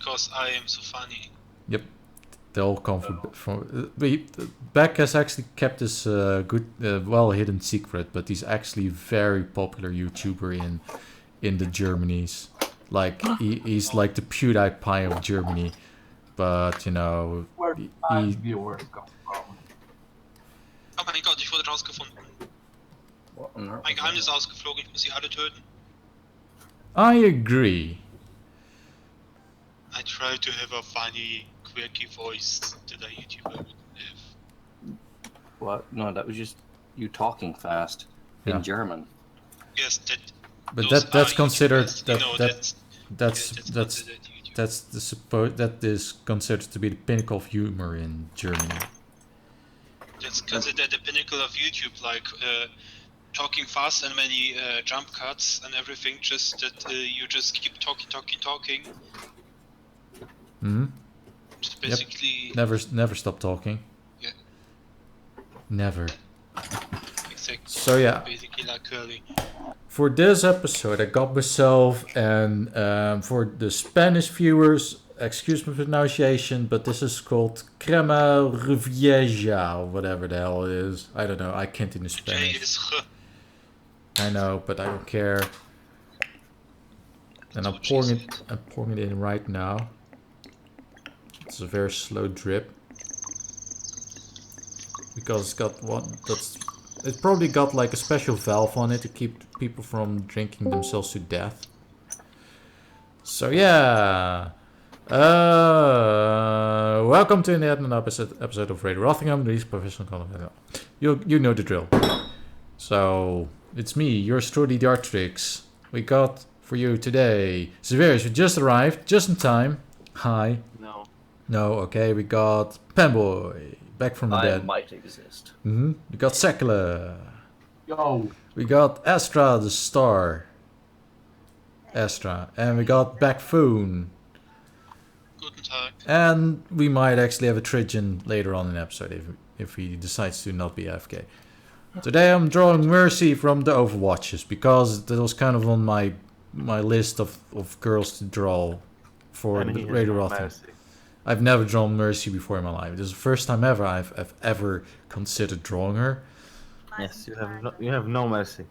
because I am so funny. Yep, they all come from. Beck has actually kept this good, well hidden secret, but he's actually a very popular YouTuber in the Germanies. Like he's like the PewDiePie of Germany, but you know. Where He, viewers come from. Oh mein Gott, ich wurde rausgefunden. Mein Geheimnis ausgeflogen, ich muss sie alle töten. I agree. I try to have a funny, quirky voice that a YouTuber would have. What? No, that was just you talking fast in German. Yes, that. But that's considered that is considered to be the pinnacle of humor in Germany. That's considered the pinnacle of YouTube, like talking fast and many jump cuts and everything. Just that you just keep talking. Hmm. Just basically. Yep. Never stop talking. Yeah. Never. Exactly. So yeah. Basically like curly. For this episode, I got myself, and for the Spanish viewers, excuse my pronunciation, but this is called crema revieja, or whatever the hell it is. I don't know. I can't in Spanish. I know, but I don't care. And I'm pouring it in right now. It's a very slow drip because it's got it probably got like a special valve on it to keep people from drinking themselves to death. So yeah, welcome to another episode of Radio Rothingham. These professional content. You know the drill. So it's me, yours truly, the Artrix. We got for you today Xaverius, who just arrived, just in time. Hi. No, okay. We got Panboy, back from the dead. I might exist. We got Sekele. Yo. We got Astra, the star. Astra. And we got Bakphoon. Guten Tag. And we might actually have a Trigon later on in the episode if he decides to not be AFK. Today I'm drawing Mercy from the Overwatches because that was kind of on my list of girls to draw for the Radio Rothingham. I've never drawn Mercy before in my life. This is the first time ever I've ever considered drawing her. Yes, you have no mercy.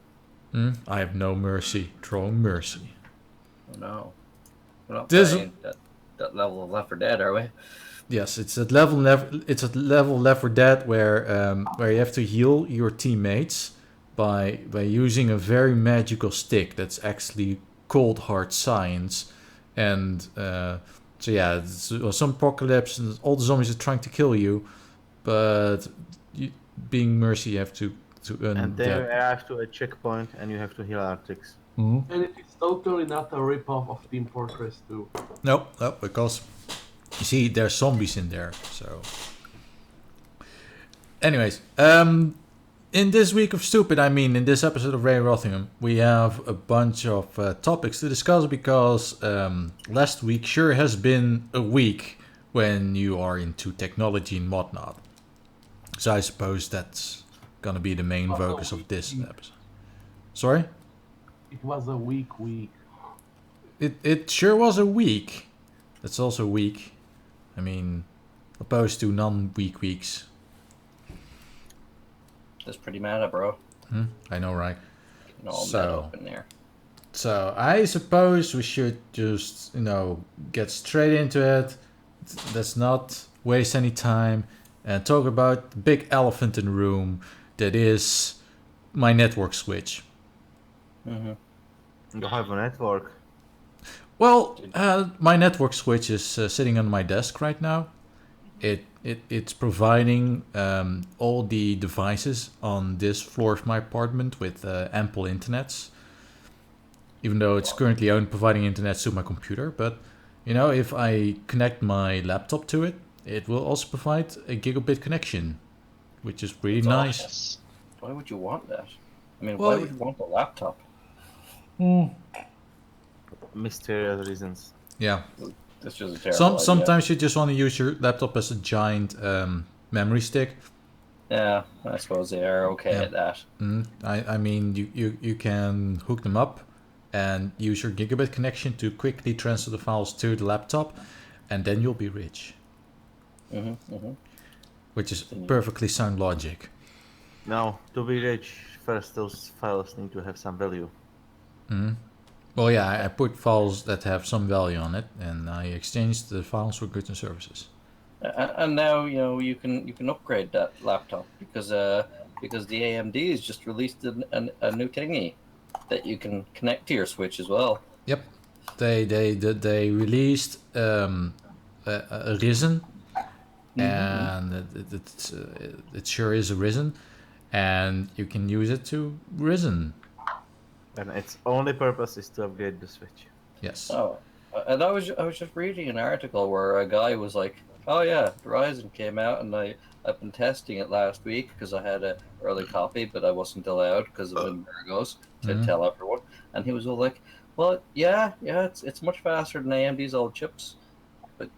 I have no mercy. Drawing Mercy. Oh no. We're not playing that level of Left 4 Dead, are we? Yes, it's at level Left 4 Dead where you have to heal your teammates by using a very magical stick that's actually cold hard science. And so yeah, it's some apocalypse and all the zombies are trying to kill you, but being Mercy, you have to earn and they that. arrive to a checkpoint and you have to heal Artrix. And it is totally not a ripoff of Team Fortress 2. No, because you see there's zombies in there. So, anyways, in this week of stupid, in this episode of Radio Rothingham, we have a bunch of topics to discuss because last week sure has been a week when you are into technology and whatnot. So I suppose that's gonna be the main focus of this episode. Sorry? It was a weak week. It sure was a week. That's also weak. Opposed to non-week weeks. That's pretty meta, bro. I know, right? All that up in there. So I suppose we should just, get straight into it. Let's not waste any time and talk about the big elephant in the room that is my network switch. You have a network. Well, my network switch is sitting on my desk right now. It's providing all the devices on this floor of my apartment with ample internets. Even though it's currently only providing internet to my computer, but if I connect my laptop to it, it will also provide a gigabit connection, which is pretty nice. Why would you want that? Why would you want the laptop? Mysterious reasons. Yeah. That's just a terrible Sometimes you just want to use your laptop as a giant memory stick. Yeah, I suppose they are okay at that. You can hook them up and use your gigabit connection to quickly transfer the files to the laptop. and then you'll be rich. Which is perfectly sound logic. No, to be rich, first those files need to have some value. Well, yeah, I put files that have some value on it, and I exchanged the files for goods and services. And now you can upgrade that laptop because the AMD has just released a new thingy that you can connect to your Switch as well. Yep, they released a Ryzen, and it sure is a Ryzen, and you can use it to Ryzen. And its only purpose is to upgrade the Switch. Yes. Oh, and I was just reading an article where a guy was like, "Oh yeah, the Ryzen came out, and I've been testing it last week because I had an early copy, but I wasn't allowed because of embargoes to tell everyone." And he was all like, "Well, yeah, it's much faster than AMD's old chips, but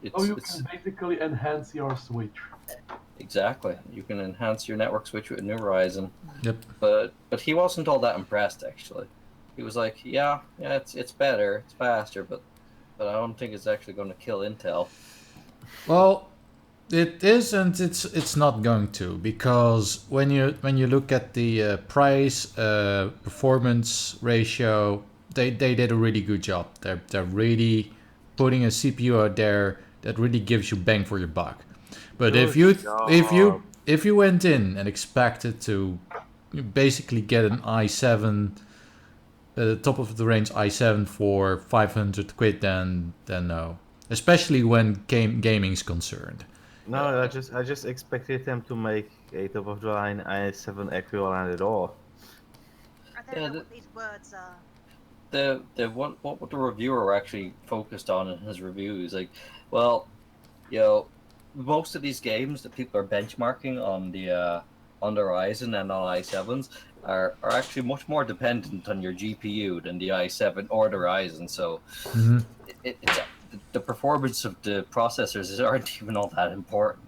it's can basically enhance your Switch. exactly. You can enhance your network switch with a new Ryzen." Yep. But he wasn't all that impressed actually. He was like, "Yeah, it's better, it's faster, but I don't think it's actually going to kill Intel." Well, it is, and it's not going to, because when you look at the price performance ratio, they did a really good job. They're really putting a CPU out there that really gives you bang for your buck. But if you went in and expected to basically get an i7, the top of the range i7 for 500 quid, then no. Especially when gaming's concerned. No, I just expected them to make a top of the line i7 equivalent at all. I don't know what these words are. What the reviewer actually focused on in his review is like, well, most of these games that people are benchmarking on the Ryzen and on i7s are actually much more dependent on your GPU than the i7 or the Ryzen. So it's the performance of the processors aren't even all that important.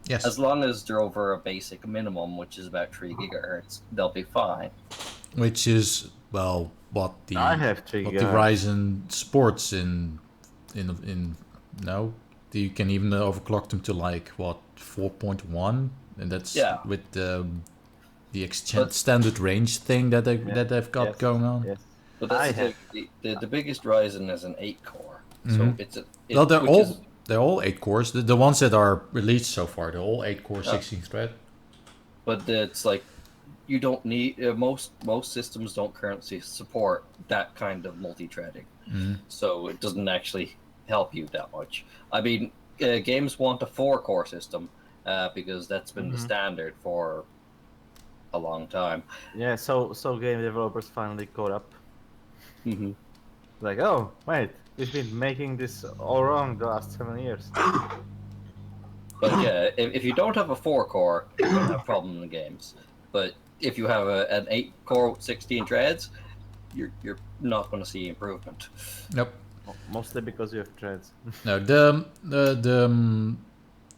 Yes. As long as they're over a basic minimum, which is about 3 gigahertz, they'll be fine. Which is, well, what the gigahertz. Ryzen supports in no, you can even overclock them to like what 4.1, and that's with the extended range thing that they've got going on. Yes. But that's the biggest Ryzen is an 8-core. So it's they're all 8 cores. The ones that are released so far, they're all 8 core, 16 thread. But it's like you don't need most systems don't currently support that kind of multi-threading, so it doesn't actually help you that much. I mean, games want a 4-core system because that's been the standard for a long time. Yeah, so game developers finally caught up. Like, oh wait, we've been making this all wrong the last 7 years. But yeah, if you don't have a 4-core, you're gonna have a problem in the games. But if you have an 8-core with 16 threads, you're not going to see improvement. Nope. Mostly because you have threads. No, the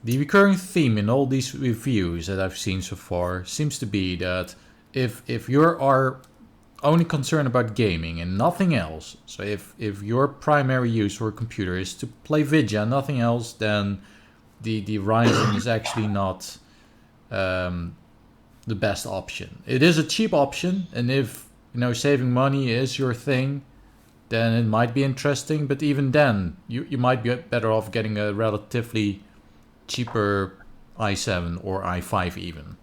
recurring theme in all these reviews that I've seen so far seems to be that if you are only concerned about gaming and nothing else, so if your primary use for a computer is to play video and nothing else, then the Ryzen is actually not the best option. It is a cheap option, and if saving money is your thing, then it might be interesting. But even then, you might be better off getting a relatively cheaper i7 or i5 even.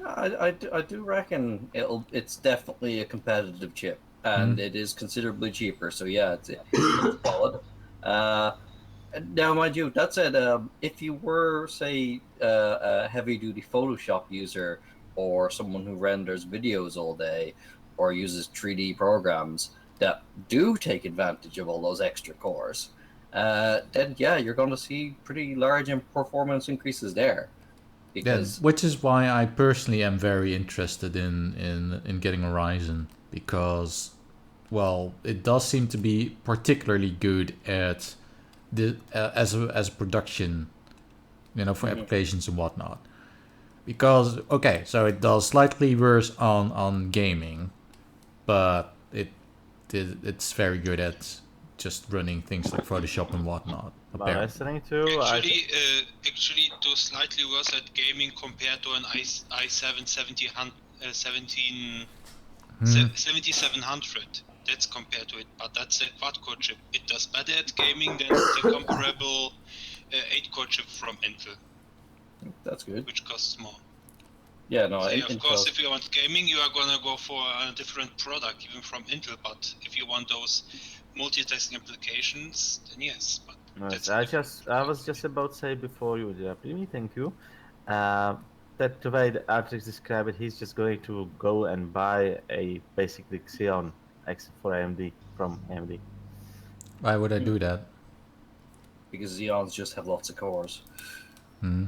I do reckon it's definitely a competitive chip, and it is considerably cheaper. So yeah, it's solid. Now, mind you, that said, if you were, say, a heavy-duty Photoshop user or someone who renders videos all day or uses 3D programs that do take advantage of all those extra cores, then yeah, you're going to see pretty large performance increases there. Because which is why I personally am very interested in getting a Ryzen, because, well, it does seem to be particularly good at as a production, for applications and whatnot. Because okay, so it does slightly worse on gaming, but it's very good at just running things like Photoshop and whatnot. But Apparently. listening to, Actually, do slightly worse at gaming compared to an i7 7700. That's compared to it, but that's a quad-core chip. It does better at gaming than the comparable 8-core chip from Intel, That's good. which costs more. Yeah, no, So, of course, Intel's- if you want gaming, you are gonna go for a different product, even from Intel. But if you want those multitasking applications, then yes. But Yes, I was just about to say before you interrupted me, thank you. That the way the Artrix described it, he's just going to go and buy a basically Xeon X for AMD from AMD. Why would I do that? because Xeons just have lots of cores. Hmm.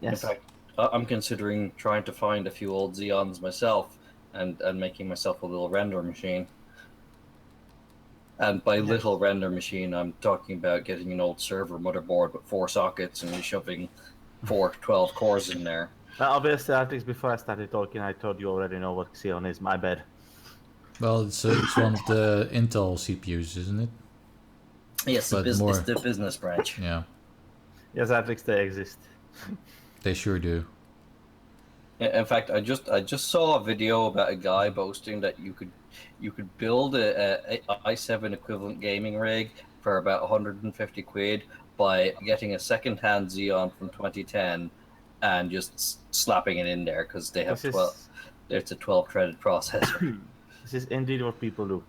Yes. In fact, I'm considering trying to find a few old Xeons myself and making myself a little render machine. And by little render machine, I'm talking about getting an old server motherboard with 4 sockets and shoving 12 cores in there. Well, obviously, Artrix, before I started talking, I thought you already know what Xeon is. My bad. Well, it's one of the Intel CPUs, isn't it? Yes, But it's more- the business branch. Yeah, Yes, Artrix, they exist. they sure do. In fact, I just saw a video about a guy boasting that you could build a i7 equivalent gaming rig for about 150 quid by getting a second-hand Xeon from 2010 and just slapping it in there because they have This 12. is, It's a 12-threaded processor. this is indeed what people do.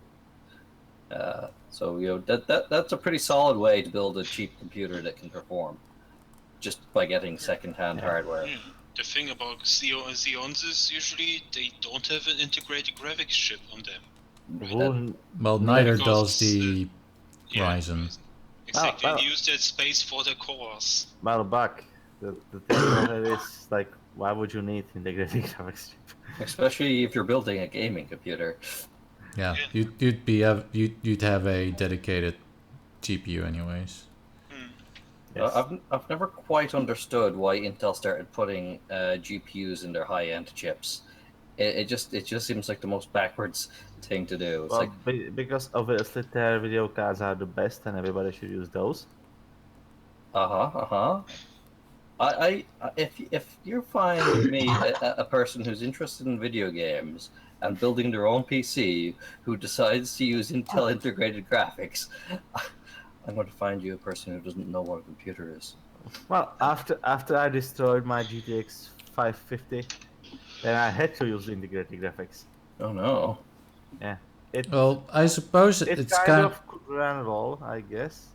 So that's a pretty solid way to build a cheap computer that can perform, just by getting second-hand hardware. yeah, the thing about Xeons is usually they don't have an integrated graphics chip on them. Well, neither Because, does the Yeah, Ryzen. Exactly, Oh, and use that space for the cores. Well, back. The thing about it is, like, why would you need integrated graphics chip? Especially if you're building a gaming computer. Yeah, Yeah. you'd have a dedicated GPU anyways. Yes. I've never quite understood why Intel started putting GPUs in their high-end chips. It just seems like the most backwards thing to do. It's Well, like, because obviously their video cards are the best and everybody should use those. If you find me a person who's interested in video games and building their own PC who decides to use Intel integrated graphics, I'm going to find you a person who doesn't know what a computer is. Well, after I destroyed my GTX 550, then I had to use integrated graphics. Oh no. Yeah. Well, I suppose It it's kind of could run well, I guess.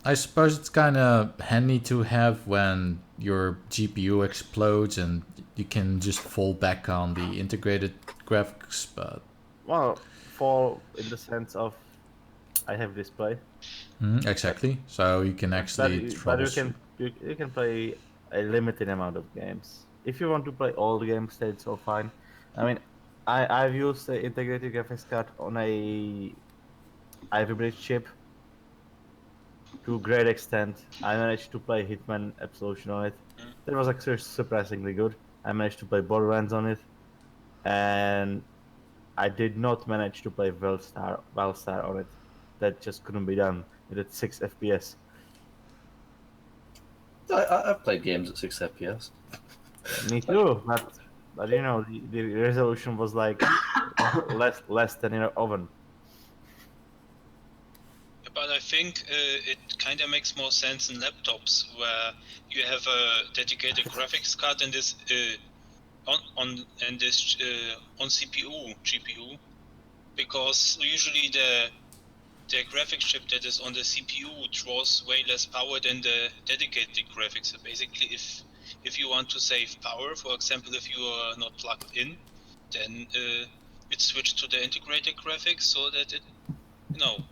I suppose it's kind of handy to have when your GPU explodes and you can just fall back on the integrated graphics. But Well, fall in the sense of I have display. exactly, so you can actually But you troubleshoot. you can play a limited amount of games. If you want to play all the games, then it's all fine. I mean, I've used the integrated graphics card on a Ivy Bridge chip to a great extent. I managed to play Hitman Absolution on it. That was actually surprisingly good. I managed to play Borderlands on it, and I did not manage to play Valstar on it. That just couldn't be done with at 6 FPS. I've played games at 6 FPS. Me too, but you know the resolution was like less than in an oven. But I think it kind of makes more sense in laptops where you have a dedicated graphics card and this on CPU GPU, because usually the graphics chip that is on the CPU draws way less power than the dedicated graphics. So basically, if you want to save power, for example, if you are not plugged in, then it's switched to the integrated graphics so that it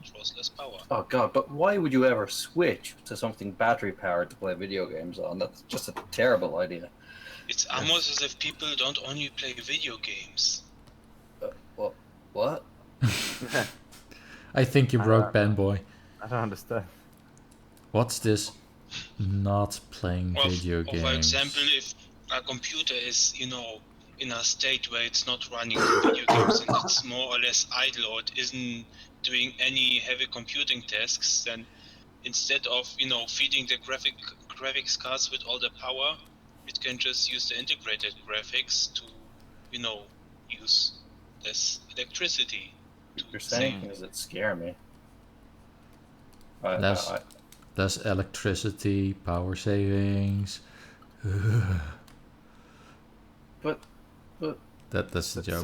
draws less power. Oh god, but why would you ever switch to something battery powered to play video games on? That's just a terrible idea. It's almost as if people don't only play video games. What? I think you broke Panboy. I don't understand. What's this? Not playing video games. For example, if a computer is, in a state where it's not running video games and it's more or less idle or it isn't doing any heavy computing tasks, then instead of feeding the graphics cards with all the power, it can just use the integrated graphics to use less electricity. You're saying things that scare me. Less electricity, power savings. But that's the joke.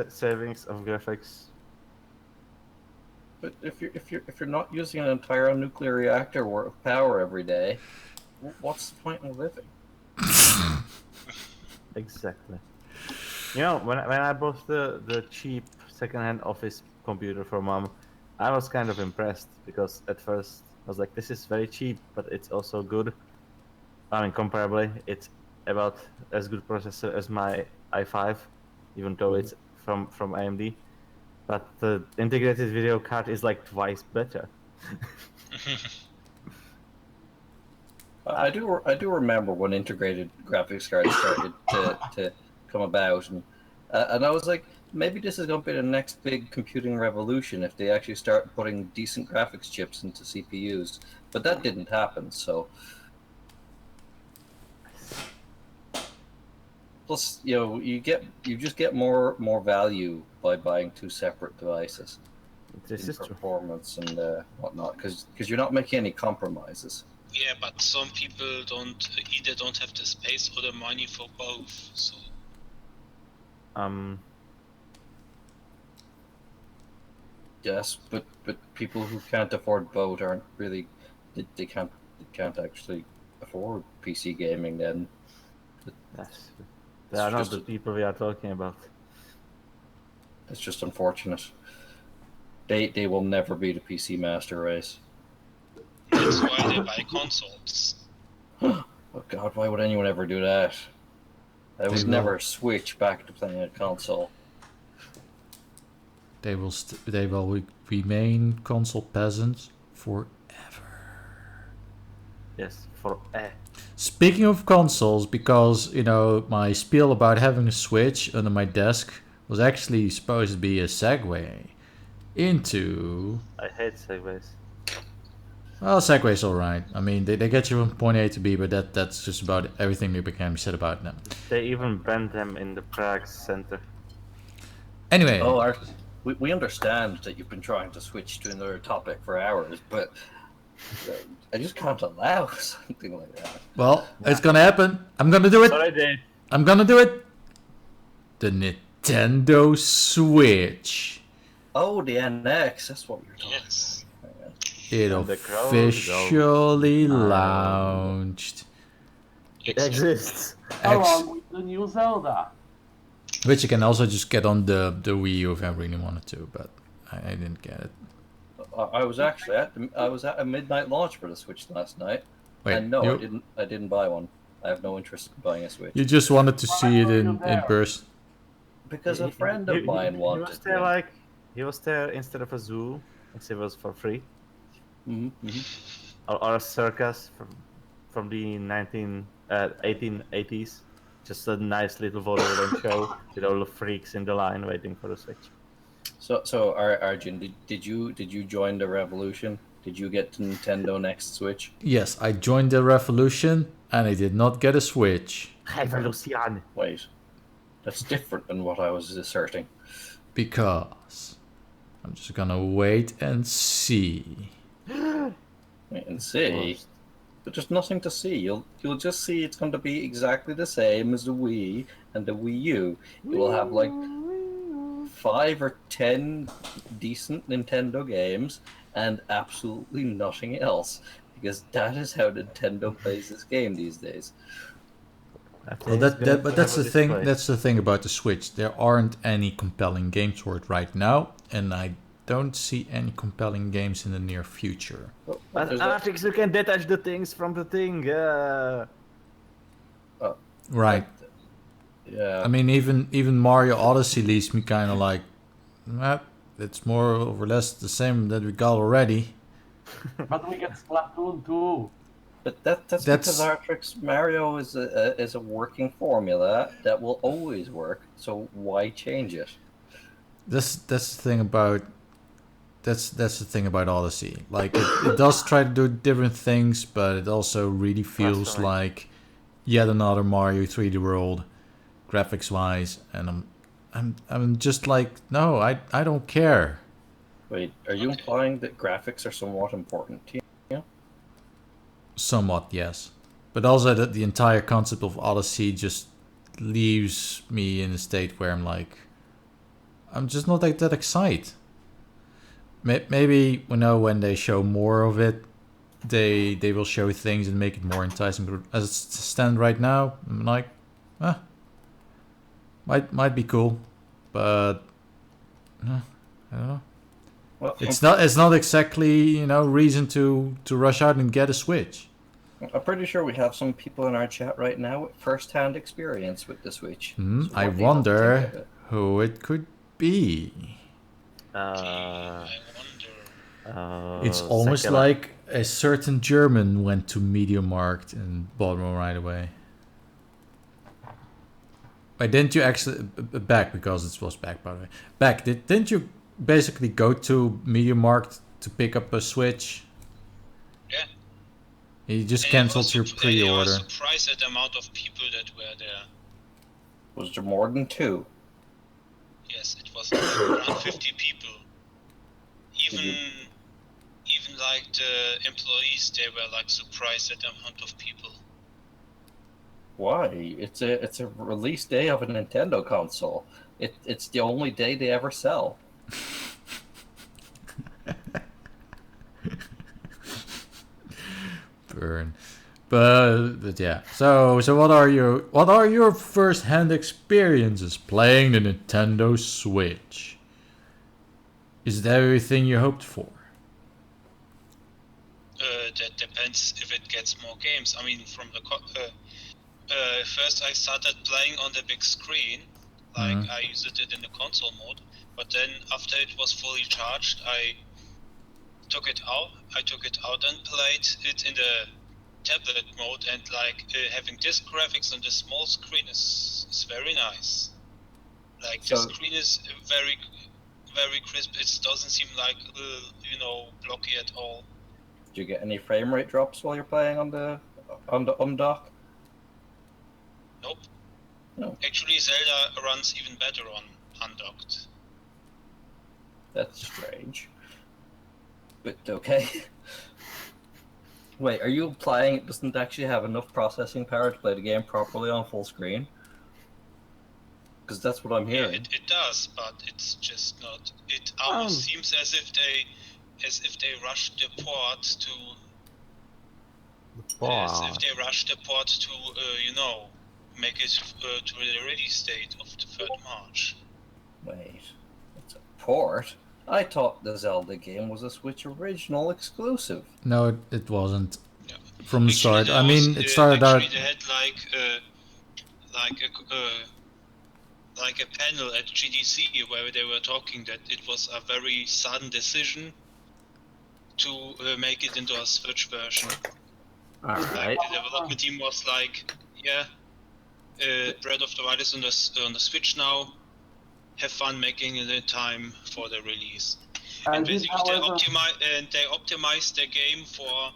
Savings of graphics. But if you're not using an entire nuclear reactor worth of power every day, what's the point in living? Exactly. You know, when I bought the cheap second-hand office computer for Mom, I was kind of impressed because at first I was like, this is very cheap, but it's also good. I mean, comparably, it's about as good processor as my i5, even though it's from AMD. But the integrated video card is like twice better. I do remember when integrated graphics cards started to come about, and I was like, maybe this is going to be the next big computing revolution if they actually start putting decent graphics chips into CPUs. But that didn't happen. So, plus, you just get more value by buying two separate devices. This is performance and whatnot, because you're not making any compromises. Yeah, but some people don't have the space or the money for both. So. Yes, but people who can't afford both aren't really they can't actually afford PC gaming. Then they are not the people we are talking about. It's just unfortunate. They will never be the PC master race. That's why they buy consoles. Oh God, why would anyone ever do that? I would never switch back to playing a console. They will remain console peasants forever. Yes, forever. Speaking of consoles, because my spiel about having a Switch under my desk was actually supposed to be a segue into. I hate segues. Well, Segway's alright. I mean, they get you from point A to B, but that's just about everything that can be said about them. They even banned them in the Prague center. Anyway. Oh, we understand that you've been trying to switch to another topic for hours, but I just can't allow something like that. Well, it's gonna happen. I'm gonna do it. Sorry, Dave. I'm gonna do it. The Nintendo Switch. Oh, the NX. That's what we were talking about. Yes. It officially launched. It exists. Along with the new Zelda. Which you can also just get on the Wii U if I really wanted to, but I didn't get it. I was actually at a midnight launch for the Switch last night. Wait, and no, I didn't buy one. I have no interest in buying a Switch. You just wanted to see it in person. Because a friend of mine wanted it. He was there instead of a zoo, because it was for free. Mm-hmm. Or a circus from the 1880s. Just a nice little Volvo show with all the freaks in the line waiting for the Switch. So Arjun, did you join the revolution? Did you get the Nintendo Next Switch? Yes, I joined the revolution and I did not get a Switch. Revolution. Wait, that's different than what I was asserting. Because I'm just gonna wait and see. Wait and see. But there's nothing to see. You'll just see it's going to be exactly the same as the Wii and the Wii U. You will have like 5 or 10 decent Nintendo games and absolutely nothing else, because that is how Nintendo plays this game these days. Well, but that's the thing. That's the thing about the Switch. There aren't any compelling games for it right now, and I don't see any compelling games in the near future. But Artrix, you can detach the things from the thing. Right. Yeah. I mean, even Mario Odyssey leaves me kind of like, it's more or less the same that we got already. But we get Splatoon 2. But that's because Artrix Mario is a working formula that will always work. So why change it? That's the thing about that's the thing about Odyssey. Like it does try to do different things, but it also really feels like yet another Mario 3D World, graphics wise. And I'm just like, no, I don't care. Wait, are you implying that graphics are somewhat important to you? Somewhat, yes, but also that the entire concept of Odyssey just leaves me in a state where I'm like, I'm just not that excited. Maybe when they show more of it, they will show things and make it more enticing. But as it stands right now, I'm like, might be cool, but I don't know. Well, It's not exactly reason to rush out and get a Switch. I'm pretty sure we have some people in our chat right now with first-hand experience with the Switch. So I what do you think of wonder it? who it could be. I wonder. It's almost Sekele. like a certain German went to MediaMarkt and bought one right away. Wait, didn't you actually back because it was back by the way? Back, didn't you basically go to MediaMarkt to pick up a Switch? Yeah. You just And cancelled your I pre-order. was surprised at the amount of people that were there. Was there more than 2? Yes, it was around 50 people. Even like the employees, they were like surprised at the amount of people. Why? It's a release day of a Nintendo console. It's the only day they ever sell. Burn. But yeah. So what are your first-hand experiences playing the Nintendo Switch? Is it everything you hoped for? That depends if it gets more games. I mean, from the first I started playing on the big screen, like I used it in the console mode. But then after it was fully charged, I took it out and played it in the tablet mode, and like having this graphics on the small screen is very nice. Like the screen is very crisp. It doesn't seem like blocky at all. Do you get any frame rate drops while you're playing on the dock? Nope. No. Actually, Zelda runs even better on undocked. That's strange. But okay. Wait, are you implying it doesn't actually have enough processing power to play the game properly on full screen? Because that's what I'm hearing. Yeah, it does, but it's just not. It almost seems as if they rushed the port to. As if they rushed the port to make it to the ready state of the 3rd March. Wait, it's a port? I thought the Zelda game was a Switch original exclusive. No, it wasn't. Yeah. From the start. I mean, it started out. They had like a panel at GDC where they were talking that it was a very sudden decision to make it into a Switch version. Alright. The development team was like, Breath of the Wild is on the Switch now. Have fun making it in time for the release. And basically, they optimized the game for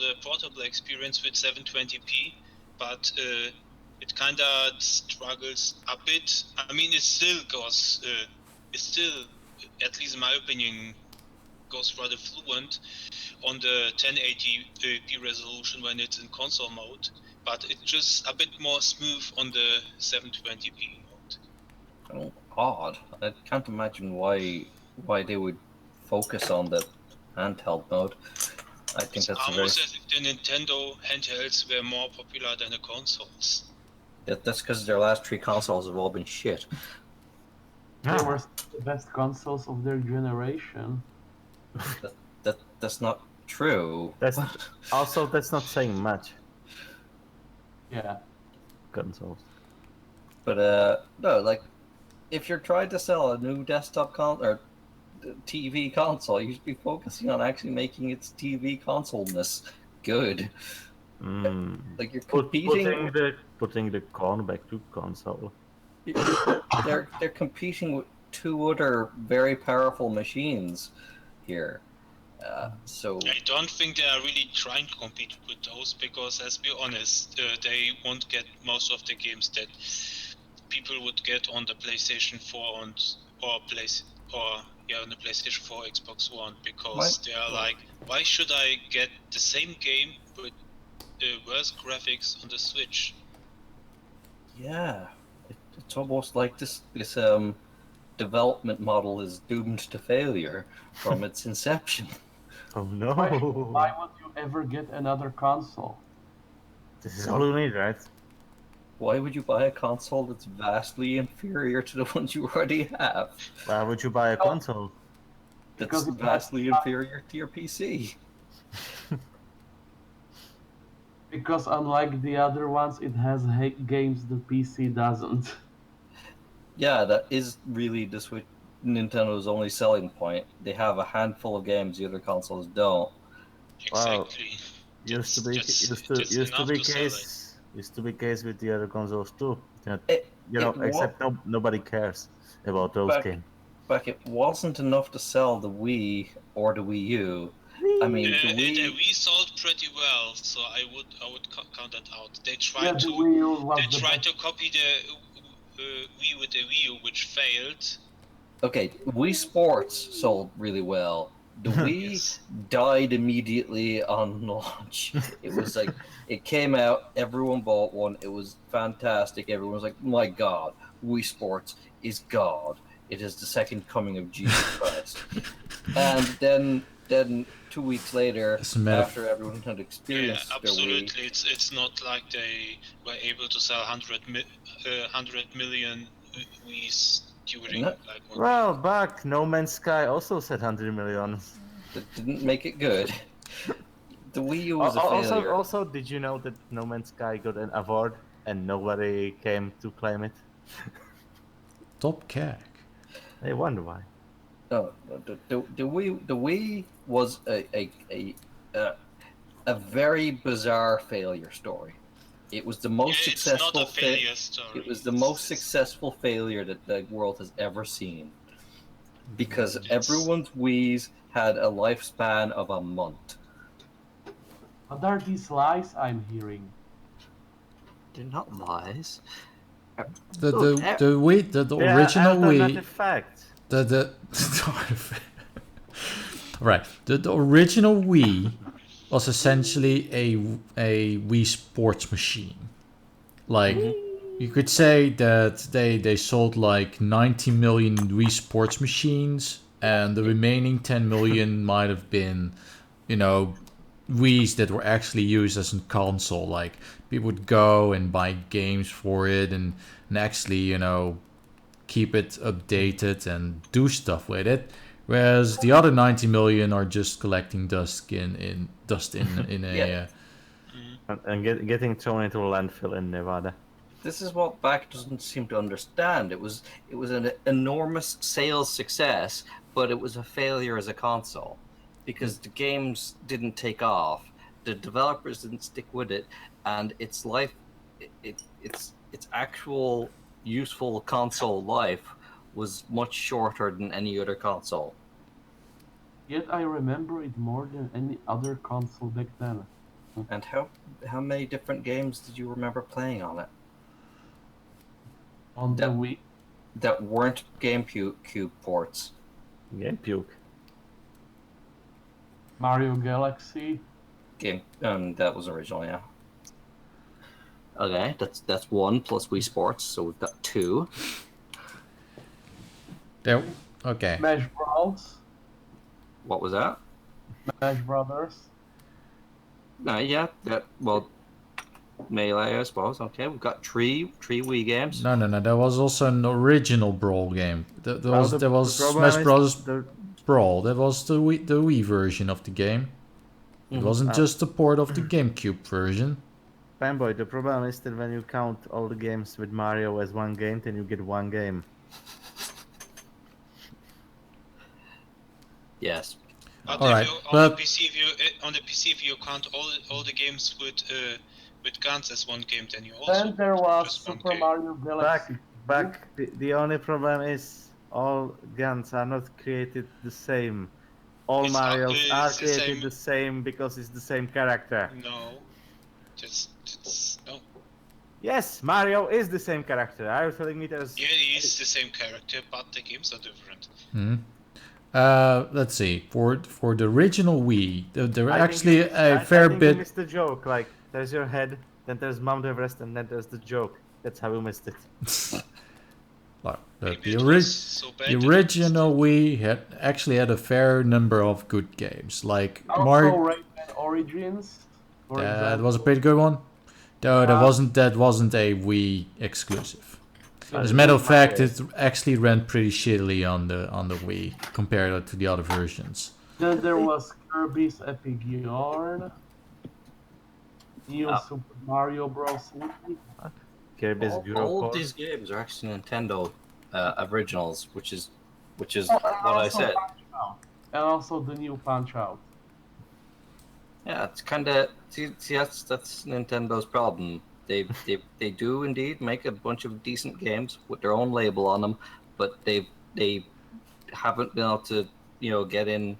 the portable experience with 720p, but it kind of struggles a bit. I mean, it still goes, at least in my opinion, goes rather fluent on the 1080p resolution when it's in console mode, but it's just a bit more smooth on the 720p mode. Oh, odd. I can't imagine why they would focus on the handheld mode. I think It's that's almost as if the Nintendo handhelds were more popular than the consoles. That's because their last 3 consoles have all been shit. They were the best consoles of their generation. That's not true. That's not saying much. Yeah. Consoles. But no, like if you're trying to sell a new desktop or TV console, you should be focusing on actually making its TV consoleness good. Like you're competing. Putting the con back to console. They're competing two other very powerful machines here. So I don't think they are really trying to compete with those because, let's be honest, they won't get most of the games that people would get on the PlayStation 4 on the PlayStation 4, Xbox One, because they are like, why should I get the same game with worse graphics on the Switch? yeah, it's almost like this development model is doomed to failure from its inception. Oh no! Why would you ever get another console? This is all you need, right? Why would you buy a console that's vastly inferior to the ones you already have? Why would you buy a console? That's Because it has- vastly inferior to your PC. Because unlike the other ones, it has games the PC doesn't. Yeah, that is really the Switch Nintendo's only selling point. They have a handful of games the other consoles don't. Wow. Exactly. Used to be That's used to be case with the other consoles too. Except nobody cares about those games. Back, it wasn't enough to sell the Wii or the Wii U. I mean, the The Wii. Wii sold pretty well, so I would count that out. They Yeah, tried the Wii U was they the tried best. to copy the Wii with the Wii U, which failed. Okay, Wii Sports sold really well. The Wii Yes. died immediately on launch. It was like, it came out, everyone bought one, it was fantastic. Everyone was like, my God, Wii Sports is God. It is the second coming of Jesus Christ. And then 2 weeks later, after everyone had Yeah, experienced their Wii, absolutely. It's not like they were able to sell 100 million Wii's during No. like 1 Well, week. back No Man's Sky also said 100 million. that didn't make it good. The Wii U was a failure. Also, did you know that No Man's Sky got an award and nobody came to claim it? Top CAC. I wonder why. No, the Wii was a very bizarre failure story. It was the most Yeah, it's successful not a failure story. It was the most successful failure that the world has ever seen, because everyone's Wii's had a lifespan of a month. What are these lies I'm hearing? They're not lies. The Wii, the Yeah, original alternative Wii, fact. the right, the original Wii was essentially a Wii Sports machine. Like you could say that they sold like 90 million Wii Sports machines, and the remaining 10 million might have been, Wii's that were actually used as a console. Like people would go and buy games for it and actually, keep it updated and do stuff with it. Whereas the other 90 million are just collecting dust in a Yeah. And getting thrown into a landfill in Nevada. This is what Back doesn't seem to understand. It was an enormous sales success, but it was a failure as a console because the games didn't take off, the developers didn't stick with it, and its life, its actual useful console life was much shorter than any other console. Yet I remember it more than any other console back then. And how many different games did you remember playing on it On the Wii, that weren't GameCube ports? Game puke. Mario Galaxy. That was original, yeah. Okay, that's one plus Wii Sports, so we've got two. There. Okay. Smash Bros. What was that? Smash Brothers. Yeah, Melee, I suppose. Okay, we've got three Wii games. No. There was also an original Brawl game. There was problem Smash is Bros. Brawl. That was the Wii version of the game. It wasn't just a port of the GameCube version. Panboy, the problem is that when you count all the games with Mario as one game, then you get one game. Yes. But All right, on the PC, if you count all the games with guns as one game, then you also Then there was just one Super game. Mario Galaxy. The only problem is all guns are not created the same. All It's Marios are it's the created same- the same because it's the same character. No, that's no. Yes, Mario is the same character. Are you telling me there's... Yeah, he's the same character, but the games are different. Let's see. For the original Wii, there were I think actually you- a I fair think you bit. missed the joke. Like, there's your head, then there's Mount Everest, and then there's the joke. That's how you missed it. Well, Maybe it was so bad the that it original Wii actually had a fair number of good games, like Also, Mario. Rayman Origins, for That example. was a pretty good one. Though Yeah. that wasn't a Wii exclusive. Uh, As a matter of Good fact, Mario. it actually ran pretty shittily on the Wii compared to the other versions. Then there was Kirby's Epic Yarn, New Super Mario Bros. Wii. Kirby's All Bureau of Core. these games are actually Nintendo originals, which is what I Also said. Punch-Out. And also the new Punch-Out. Yeah, it's kind of see that's Nintendo's problem. They do indeed make a bunch of decent games with their own label on them, but they haven't been able to get in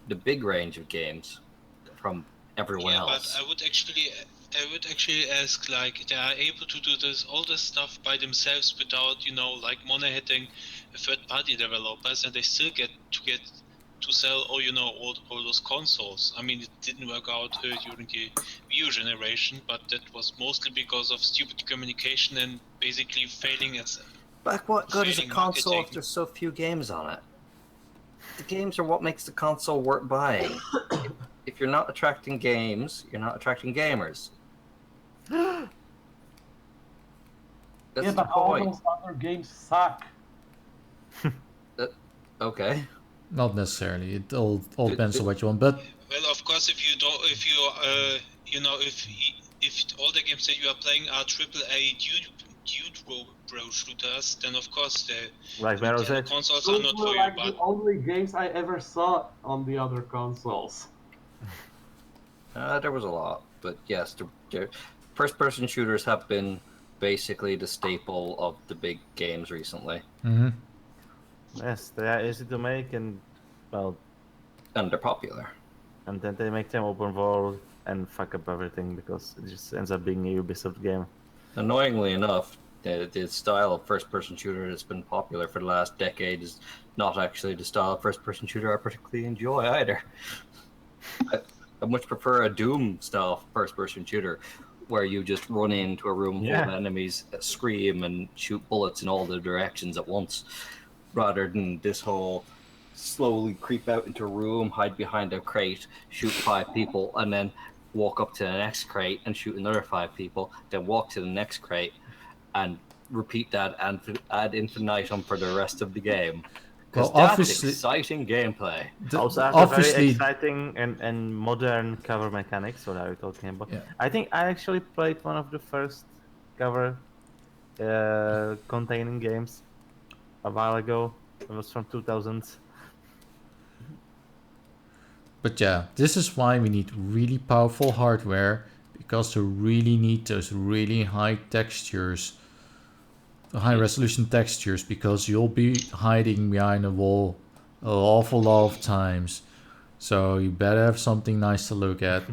the big range of games from everyone Yeah, else. but I would actually ask, like, they are able to do all this stuff by themselves without, like money-hitting third-party developers, and they still get to sell all those consoles. I mean, it didn't work out during the Wii U generation, but that was mostly because of stupid communication and basically failing at. But what good is a failing console if marketing. there's so few games on it? The games are what makes the console worth buying. If you're not attracting games, you're not attracting gamers. That's Yeah, the but all point. those other games suck. Okay. Not necessarily. It all depends on what you want. But Well, of course, if all the games that you are playing are AAA dude bro shooters, then of course the Like Barrow's Nintendo Edge. consoles are Those not were for you. like But the only games I ever saw on the other consoles. There was a lot, but yes, the first-person shooters have been basically the staple of the big games recently, Yes, they are easy to make, and well, and they're popular. and then they make them open world and fuck up everything because it just ends up being a Ubisoft game. Annoyingly enough, the style of first-person shooter that's been popular for the last decade is not actually the style of first-person shooter I particularly enjoy either. I much prefer a Doom-style first-person shooter where you just run into a room full of Yeah. enemies, scream, and shoot bullets in all the directions at once, rather than this whole slowly creep out into a room, hide behind a crate, shoot 5 people, and then walk up to the next crate and shoot another 5 people, then walk to the next crate and repeat that ad infinitum for the rest of the game. Because Well, that's obviously- exciting gameplay. Also, have a very obviously, exciting and modern cover mechanics. What are you talking about? Yeah. I think I actually played one of the first cover containing games a while ago. It was from 2000s. but yeah, this is why we need really powerful hardware, because you really need those really high textures, high resolution textures, because you'll be hiding behind a wall an awful lot of times. So you better have something nice to look at.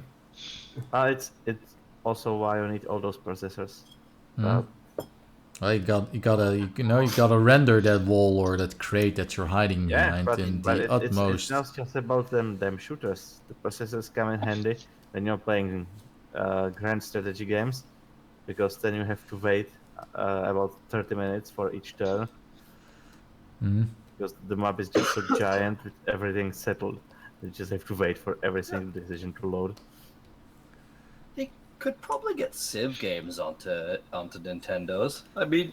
It's also why you need all those processors. Hmm? Well, you gotta render that wall or that crate that you're hiding behind but, in but the it's utmost. not just about them shooters. The processors come in handy when you're playing grand strategy games, because then you have to wait about 30 minutes for each turn, because the map is just so giant with everything settled. You just have to wait for every single decision to load. They could probably get Civ games onto Nintendos. I mean,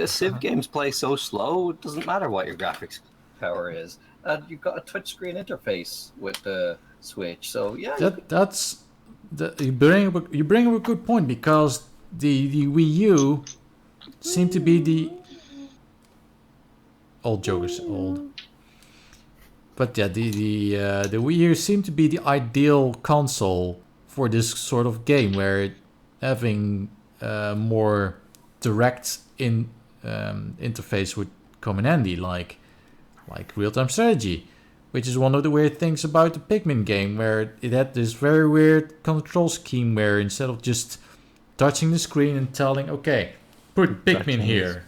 Civ games play so slow, it doesn't matter what your graphics power is. And you've got a touchscreen interface with the Switch, so yeah. You bring up a good point, because the Wii U seemed to be the old joke is old. But yeah, the Wii U seemed to be the ideal console for this sort of game, where having more direct interface with come in handy, like real-time strategy, which is one of the weird things about the Pikmin game, where it had this very weird control scheme where instead of just touching the screen and telling, okay, put Pikmin here,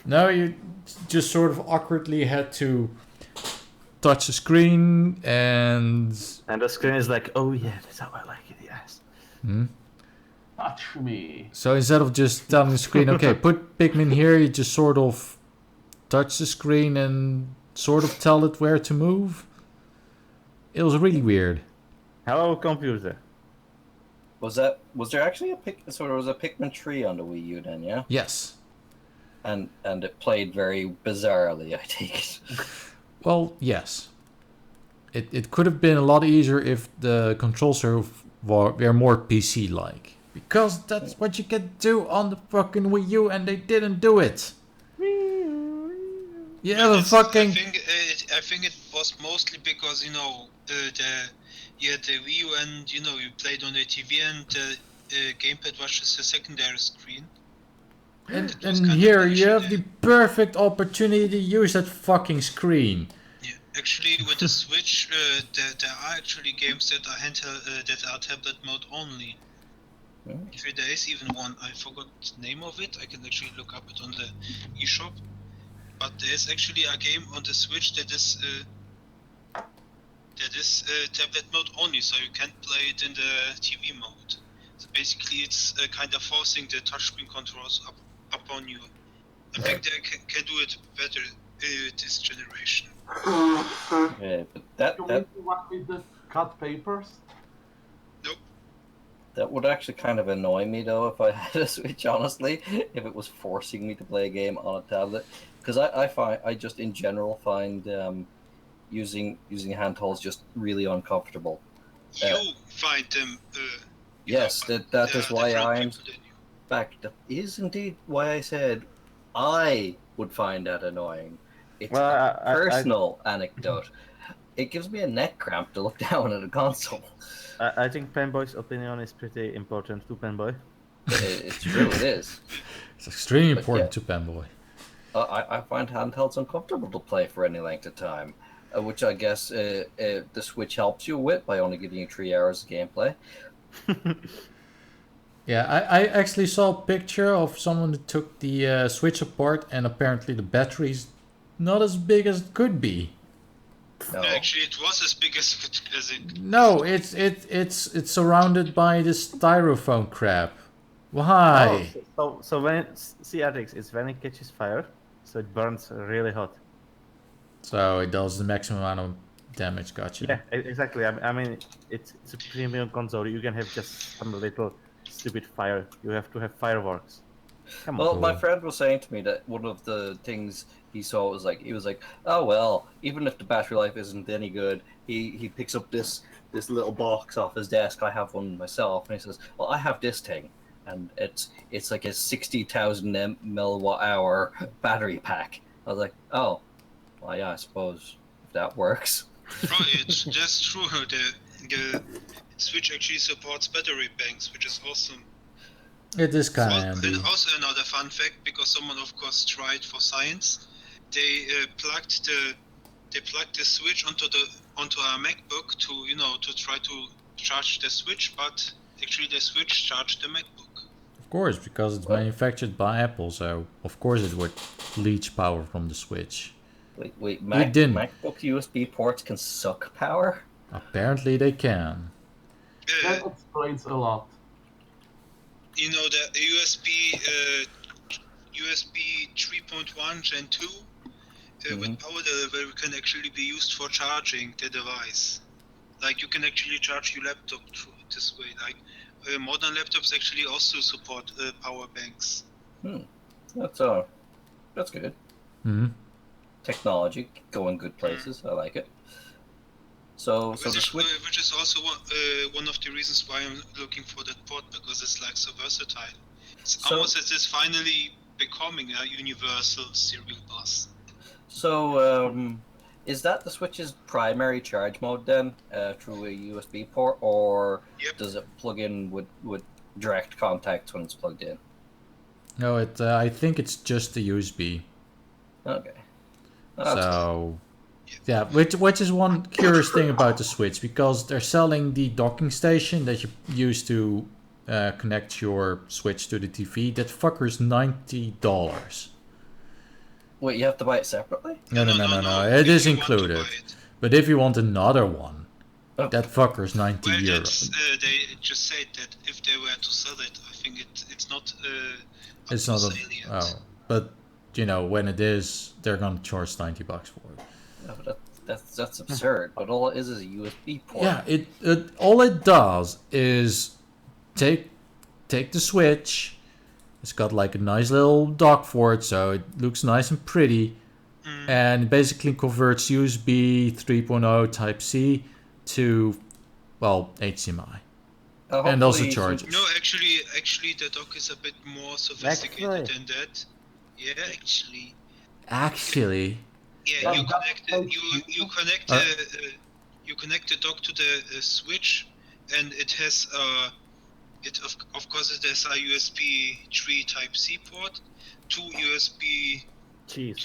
now you just sort of awkwardly had to touch the screen and the screen is like, oh yeah, that's how I like it, yes. Touch me. So instead of just telling the screen, okay, put Pikmin here, you just sort of touch the screen and sort of tell it where to move. It was really weird. Hello, computer. Was there actually a Pikmin 3 on the Wii U then, yeah? Yes. And it played very bizarrely, I take it. Well, yes. It could have been a lot easier if the controls were more PC-like. Because that's what you can do on the fucking Wii U, and they didn't do it. Yeah, the fucking... I think it was mostly because, you had the Wii U and, you played on the TV and the gamepad was just a secondary screen. And here you have the perfect opportunity to use that fucking screen. Yeah, actually with the Switch, there are actually games that are that are tablet mode only. There is even one, I forgot the name of it, I can actually look up it on the eShop. But there is actually a game on the Switch that is tablet mode only, so you can't play it in the TV mode. So basically it's kind of forcing the touchscreen controls upon you. I think they can do it better this generation. Yeah, but that What with the cut papers? Nope. That would actually kind of annoy me though if I had a Switch, honestly, if it was forcing me to play a game on a tablet. Because I just in general find using handhelds just really uncomfortable. You find them. Yes, that is why I'm back. That is indeed why I said I would find that annoying. It's a personal anecdote. It gives me a neck cramp to look down at a console. I think Panboy's opinion is pretty important to Panboy. It's true, it is. It's extremely important to Panboy. I find handhelds uncomfortable to play for any length of time, which I guess the Switch helps you with by only giving you 3 hours of gameplay. Yeah, I actually saw a picture of someone that took the Switch apart, and apparently the battery's not as big as it could be. No. Actually, it was as big as it. No, it's surrounded by this styrofoam crap. Why? So when Artrix is when it catches fire, so it burns really hot. So it does the maximum amount of damage. Gotcha. Yeah, exactly. I mean, it's a premium console. You can have just some little stupid fire. You have to have fireworks. Come on. Well, my friend was saying to me that one of the things he saw was he was like, oh well, even if the battery life isn't any good, he picks up this little box off his desk. I have one myself, and he says, well, I have this thing, and it's like a 60,000 mAh battery pack. I was like, oh, well, yeah, I suppose if that works. Right, that's true. The Switch actually supports battery banks, which is awesome. It is kind of handy. And also another fun fact, because someone of course tried for science, they plugged the Switch onto a MacBook to try to charge the Switch, but actually the Switch charged the MacBook. Of course, because it's manufactured by Apple, so of course it would leech power from the Switch. Wait, MacBook USB ports can suck power? Apparently they can. That explains a lot. The USB 3.1 Gen 2 with power delivery can actually be used for charging the device. Like you can actually charge your laptop through this way. Like modern laptops actually also support power banks. That's good. Mm-hmm. Technology going good places. I like it. So the Switch, which is also one of the reasons why I'm looking for that port, because it's like so versatile. It's almost as it's finally becoming a universal serial bus. So is that the Switch's primary charge mode then, through a USB port, or does it plug in with direct contacts when it's plugged in? No, I think it's just the USB. Okay. That's good. So, yeah, which is one curious thing about the Switch, because they're selling the docking station that you use to connect your Switch to the TV. That fucker's $90. Wait, you have to buy it separately? No. It If is you want to included. buy it. But if you want another one, Oh. that fucker's 90 Well, euro. that's, they just said that if they were to sell it, I think it's not up It's for not a. sale yet. Oh, but you know, when it is, they're gonna charge $90 for it. No, but that's absurd. But all it is a USB port. Yeah, it all it does is take the Switch. It's got like a nice little dock for it, so it looks nice and pretty, and basically converts USB 3.0 Type C to, well, HDMI, and also Hopefully- charges. No, actually, the dock is a bit more sophisticated than that. Yeah, actually. Actually, Yeah, you Yeah, connect that's you connect the dock to the Switch, and it has of course it has a USB 3 Type C port, two USB Jeez.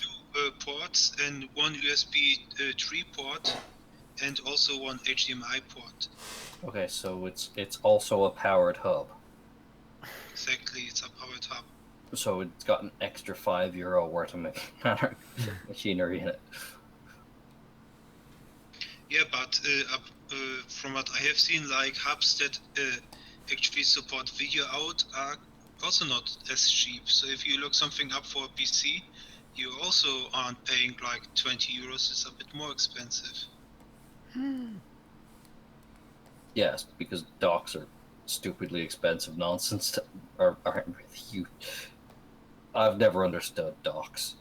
ports, and one USB 3 port, and also one HDMI port. Okay, so it's also a powered hub. Exactly, it's a powered hub. So it's got an extra €5 worth of machinery in it. Yeah, but from what I have seen, like hubs that actually support video out are also not as cheap. So if you look something up for a PC, you also aren't paying like 20 euros. It's a bit more expensive. Yes, because docks are stupidly expensive nonsense that aren't really huge. I've never understood docks.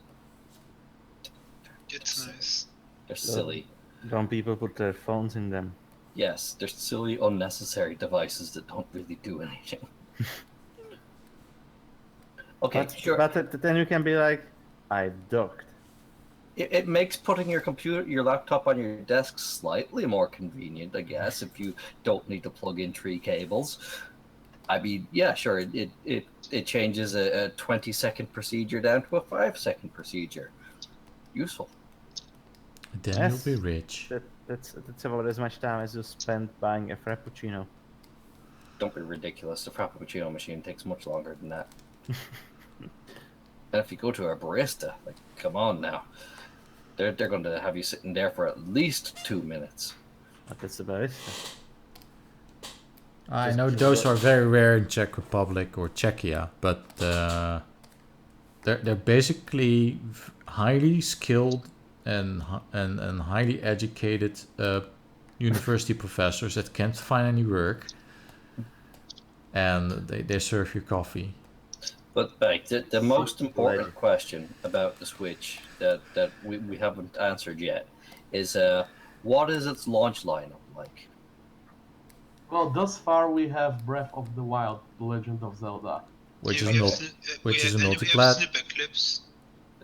It's nice. They're silly. Don't people put their phones in them? Yes, they're silly, unnecessary devices that don't really do anything. Okay, But, sure. but then you can be like, I docked. It makes putting your laptop on your desk slightly more convenient, I guess, if you don't need to plug in 3 cables. I mean, yeah, sure, it changes a 20-second procedure down to a 5-second procedure. Useful. then Yes. you'll be rich. That's about as much time as you spent buying a frappuccino. Don't be ridiculous. The Frappuccino machine takes much longer than that. And if you go to a barista, like, come on now. They're going to have you sitting there for at least 2 minutes. But that's about it. I Just- know just those what- are very rare in Czech Republic or Czechia, but they're basically highly skilled and highly educated university professors that can't find any work, and they serve you coffee. But like, the most important question about the Switch that we haven't answered yet is what is its launch lineup like? Well, thus far we have Breath of the Wild, The Legend of Zelda. Which Yeah, is we a have mul- sni- which we is a have- and we have multiplat. Snipper Clips,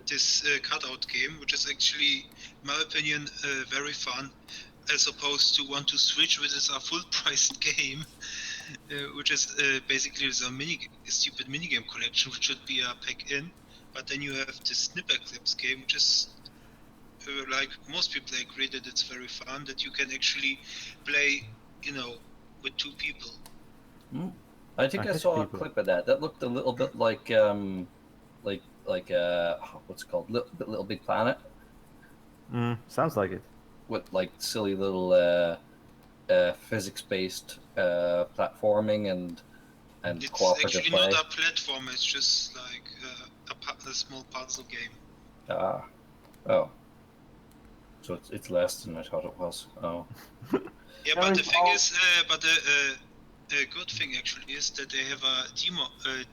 this cutout game, which is actually, in my opinion, very fun, as opposed to One to Switch, which is a full-priced game, which is basically a stupid minigame collection, which should be a pack-in. But then you have the Snipper Clips game, which is like most people agree that it's very fun, that you can actually play, with 2 people. I think I I hate saw a people. clip of that. That looked a little bit like what's it called? Little Big Planet, Sounds like it. with like silly little physics-based platforming and It's cooperative actually play. not a platform, it's just like a small puzzle game. Ah, oh, so it's less than I thought it was. Oh, Yeah, but the thing is, a good thing actually is that they have a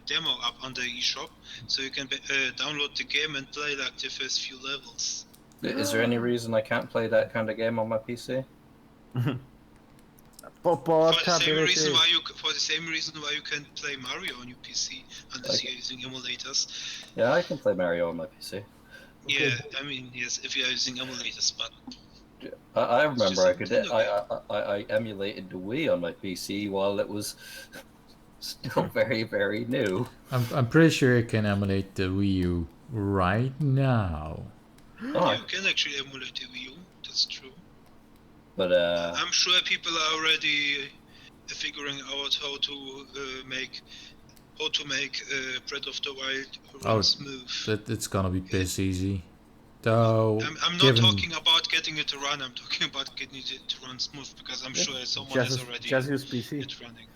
demo up on the eShop, so you can download the game and play like the first few levels. is there any reason I can't play that kind of game on my PC? For the same reason Portability. why you can play Mario on your PC unless you're using emulators. Yeah, I can play Mario on my PC. Yeah, I mean yes, if you are using emulators, but I remember I just could Nintendo I emulated the Wii on my PC while it was still very, very new. I'm pretty sure you can emulate the Wii U right now. Oh, You can actually emulate the Wii U, that's true. but I'm sure people are already figuring out how to make Breath of the Wild run Oh, smooth. it's gonna be piss easy. Though, I'm not given talking about getting it to run, I'm talking about getting it to run smooth, because I'm sure someone is already Just use PC. it running.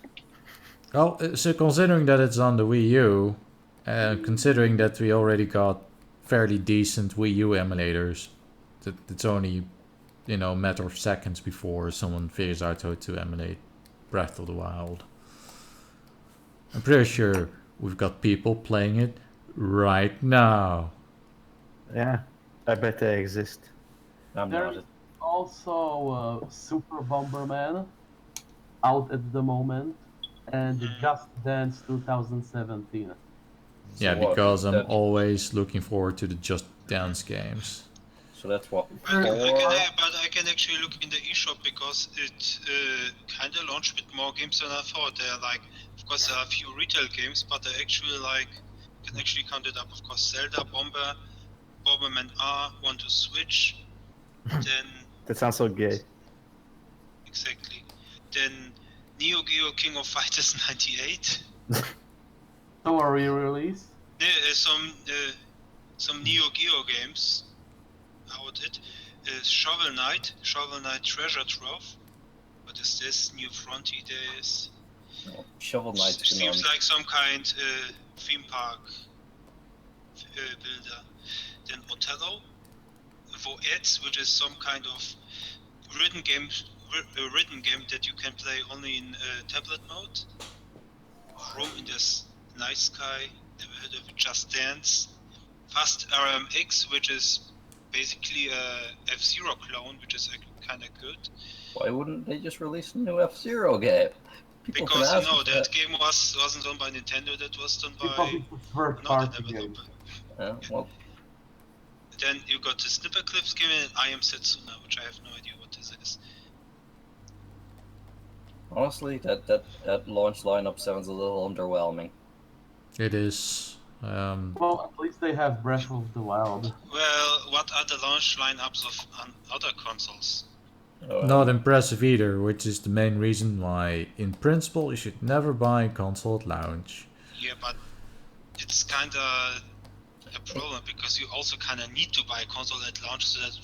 well, so considering that it's on the Wii U, considering that we already got fairly decent Wii U emulators, that it's only a matter of seconds before someone figures out how to emulate Breath of the Wild. I'm pretty sure we've got people playing it right now. Yeah, I bet they exist. I'm There's not. also Super Bomberman out at the moment, and Just Dance 2017. So Yeah, what, because I'm that- always looking forward to the Just Dance games. So that's what. But Four? I can actually look in the eShop, because it kind of launched with more games than I thought. They're like, of course, there are a few retail games, but they actually can actually count it up. Of course, Zelda, Bomberman R, One to Switch, then That sounds so gay. exactly, then Neo Geo King of Fighters '98. So a re-release. There is some Neo Geo games out. It is Shovel Knight Treasure Trove. What is this? New Frontier Days. No, Shovel Knight's been on. Seems like some kind theme park builder. Then Othello, Voet, which is some kind of written game that you can play only in tablet mode. Chrome in this Night Sky, never heard of it, Just Dance. Fast RMX, which is basically a F-Zero clone, which is kind of good. Why wouldn't they just release a new F-Zero game? People can Because ask for that game wasn't done by Nintendo, that was done Because by it's a third another party game. developer. well, Then you got the Snipper Clips game and I Am Setsuna, which I have no idea what this is. honestly, that launch lineup sounds a little underwhelming. It is. Well, at least they have Breath of the Wild. Well, what are the launch lineups of other consoles? Not impressive either, which is the main reason why, in principle, you should never buy a console at launch. Yeah, but it's kinda a problem, because you also kinda need to buy a console at launch so that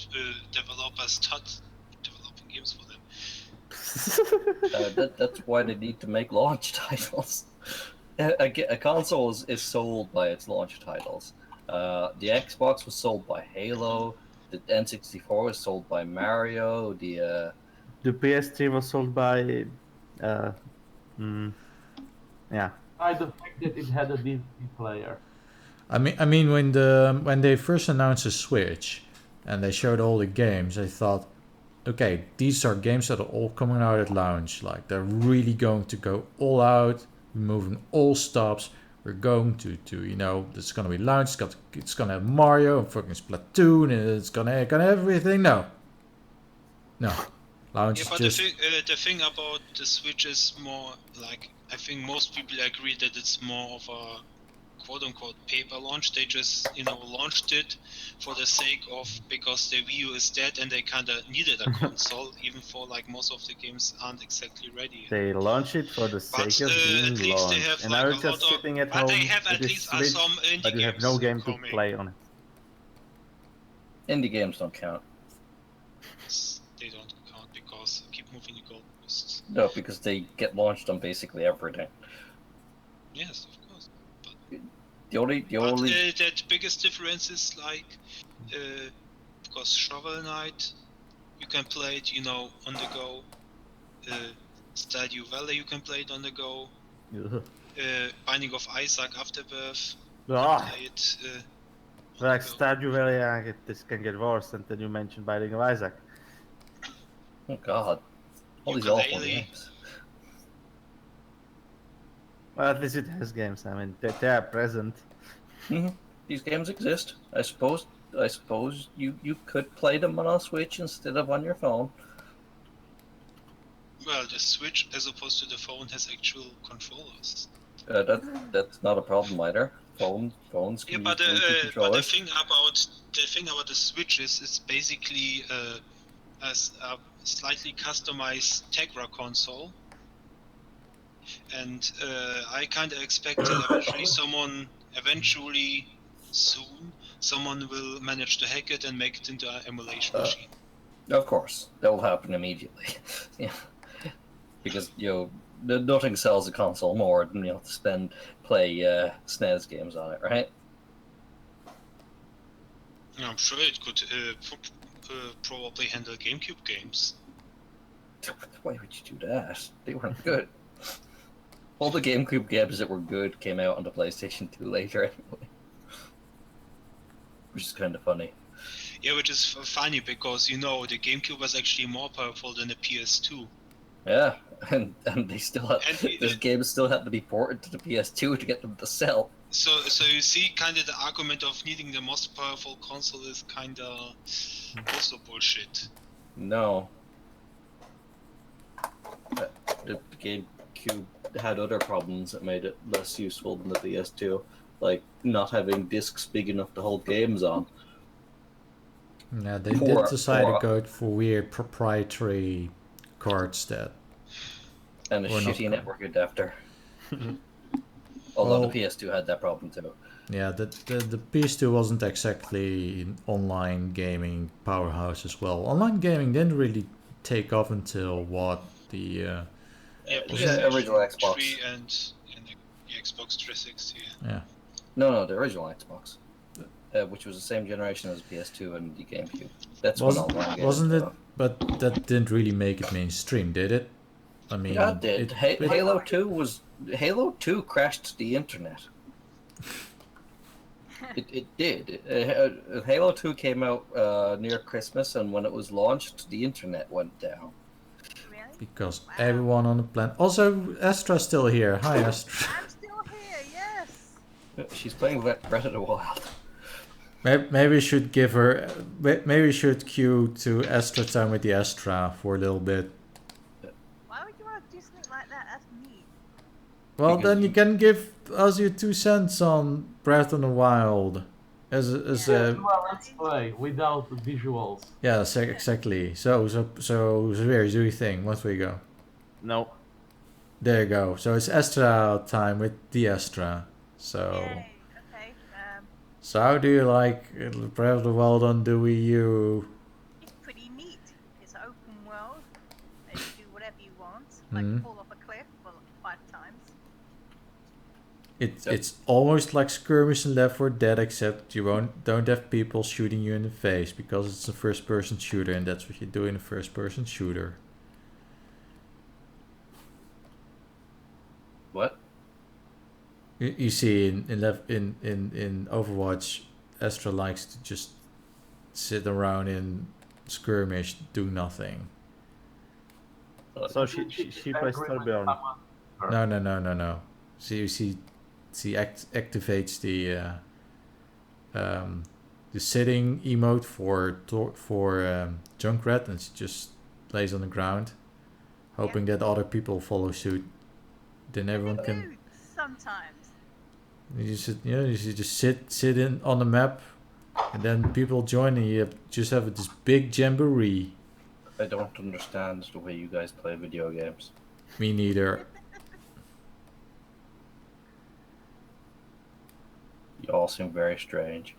developers start developing games for them. That's why they need to make launch titles. A console is sold by its launch titles. The Xbox was sold by Halo. The N64 was sold by Mario. The PS3 was sold by, yeah. By the fact that it had a DVD player. I mean, when they first announced the Switch, and they showed all the games, I thought, okay, these are games that are all coming out at launch. Like, they're really going to go all out, removing all stops. We're going to it's gonna be launch. It's gonna have Mario and fucking Splatoon, and it's gonna have everything. No, launch Yeah, is but just. the thing about the Switch is more like, I think most people agree that it's more of a quote-unquote paper launch. They just launched it for the sake of, because the Wii U is dead and they kind of needed a console, even for like most of the games aren't exactly ready. They launch it for the sake of being at least they launched, have and like now a you're just lot of, sitting at but home they have with at this least Switch, some indie but you have games no game to coming. play on it. indie games don't count. They don't count because keep moving the goalposts. No, because they get launched on basically everything. Yes, of course. The only That biggest difference is like, because Shovel Knight, you can play it, on the go. Stardew Valley, you can play it on the go. Ugh. Binding of Isaac Afterbirth, you Ah, can play it. On like the go. Stardew Valley, this can get worse, and then you mentioned Binding of Isaac. oh god, all these awful Ukulele. games. Well, at least it has games. I mean, they are present. These games exist. I suppose you could play them on a Switch instead of on your phone. Well, the Switch, as opposed to the phone, has actual controllers. That's not a problem either. Phones Yeah, can use but Bluetooth the controllers. thing about the Switch is it's basically a slightly customized Tegra console, and I kind of expect that eventually soon someone will manage to hack it and make it into an emulation machine. Of course, that will happen immediately. Yeah. Because nothing sells a console more than to play SNES games on it, right? I'm sure it could probably handle GameCube games. Why would you do that? They weren't good. All the GameCube games that were good came out on the PlayStation 2 later anyway. Which is kind of funny. Yeah, which is funny because the GameCube was actually more powerful than the PS2. Yeah, and they still had And those games still had to be ported to the PS2 to get them to sell. So you see, kind of the argument of needing the most powerful console is kind of also bullshit. No. The GameCube had other problems that made it less useful than the PS2, like not having discs big enough to hold games on. Yeah, they did decide to go for weird proprietary cards that. And a shitty network adapter. Although the PS2 had that problem too. Yeah, the PS2 wasn't exactly an online gaming powerhouse as well. Online gaming didn't really take off until the original Xbox 3 and the Xbox 360. Yeah. No, the original Xbox, which was the same generation as the PS2 and the GameCube. That's when online games wasn't it? off. But that didn't really make it mainstream, did it? I mean, yeah, it did. Halo 2 crashed the internet. It did. Halo 2 came out near Christmas, and when it was launched, the internet went down. Really? Because everyone on the planet. Also, Astra's still here. Hi, Astra. I'm still here, yes. She's playing Breath of the Wild. Maybe we should give her. Maybe we should queue to Astra time with the Astra for a little bit. Why would you want to do something like that? That's neat. Well, Because then you can give us your 2 cents on Breath of the Wild. As a Let's play without visuals. yeah, exactly. So where do you think? Once we go. No. There you go. So it's Astra time with the Astra. So. Yay. Okay. So how do you like Breath of the Wild on the Wii U? It's pretty neat. It's an open world. You can do whatever you want. Like fall off a cliff for 5 times. It's almost like Skirmish and Left 4 Dead, except you don't have people shooting you in the face because it's a first-person shooter, and that's what you do in a first-person shooter. What? You see in Overwatch, Astra likes to just sit around in skirmish, do nothing. So she plays Torbjorn. No. She activates the sitting emote for Junkrat, and she just lays on the ground, hoping that other people follow suit. Then everyone They can. do sometimes. You should just sit in on the map, and then people join, and you just have this big jamboree. I don't understand the way you guys play video games. Me neither. You all seem very strange.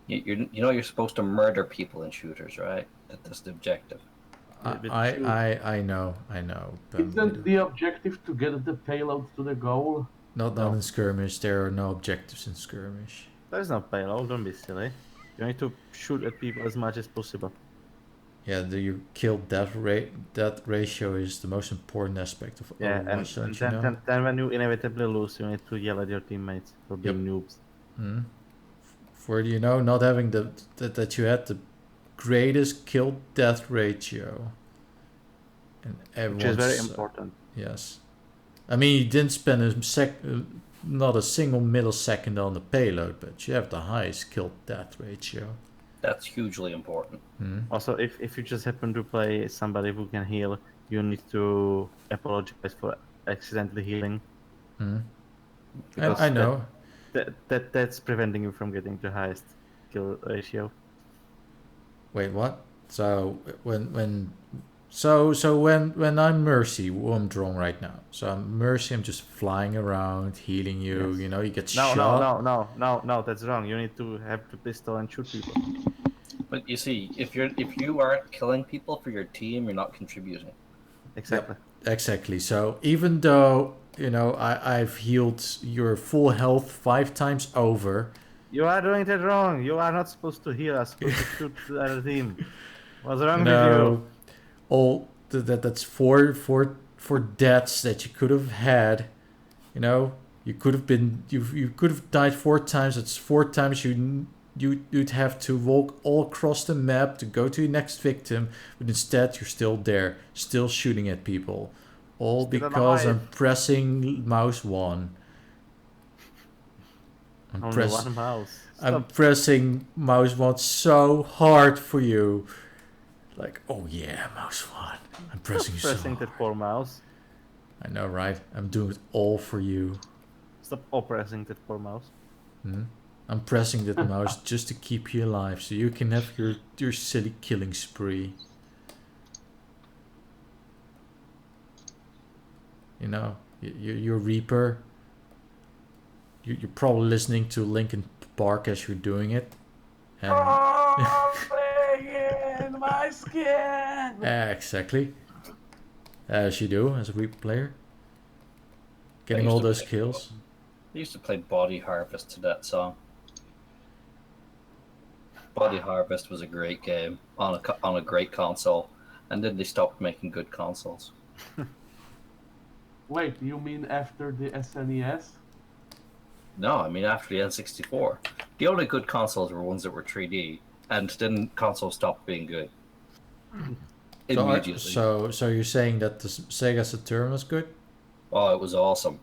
You're supposed to murder people in shooters, right? That's the objective. I know. Isn't the objective to get the payload to the goal? Not in skirmish. There are no objectives in skirmish. There's no payload, don't be silly. You need to shoot at people as much as possible. Yeah, the kill death ratio is the most important aspect of Overwatch, and then when you inevitably lose, you need to yell at your teammates for being noobs. For not having that you had the greatest kill death ratio, and which is very important. Yes, I mean you didn't spend not a single millisecond on the payload, but you have the highest kill death ratio. That's hugely important. Also, if you just happen to play somebody who can heal, you need to apologize for accidentally healing. Because I know. That's preventing you from getting the highest kill ratio. Wait, what? So when I'm Mercy, who I'm drawing right now. So I'm Mercy, I'm just flying around, healing you. Yes. You know, you get No, shot. no, that's wrong. You need to have the pistol and shoot people. But you see, if you aren't killing people for your team, you're not contributing. Exactly. Yep, exactly. So even though I've healed your full health 5 times over. You are doing that wrong. You are not supposed to heal. You are supposed to shoot the other team. What's wrong with you? That's four deaths that you could have had. You know, you could have died 4 times. That's 4 times you'd have to walk all across the map to go to your next victim, but instead you're still there, still shooting at people, all Still because alive. I'm pressing mouse 1. Only one mouse. I'm Stop. pressing mouse 1 so hard for you. Like, oh yeah, mouse 1. I'm pressing you so Pressing hard. that poor mouse. I know, right? I'm doing it all for you. Stop oppressing that poor mouse. I'm pressing that mouse just to keep you alive, so you can have your silly killing spree. You know, your Reaper. You're probably listening to Linkin Park as you're doing it. And in my skin. Exactly. As you do as a Reaper player. Getting used all to those play- kills. I used to play Body Harvest to that song. Body Harvest was a great game on a great console, and then they stopped making good consoles. Wait, you mean after the SNES? No, I mean after the N64. The only good consoles were ones that were 3D, and then consoles stopped being good. Immediately. So you're saying that the Sega Saturn was good? Oh, it was awesome.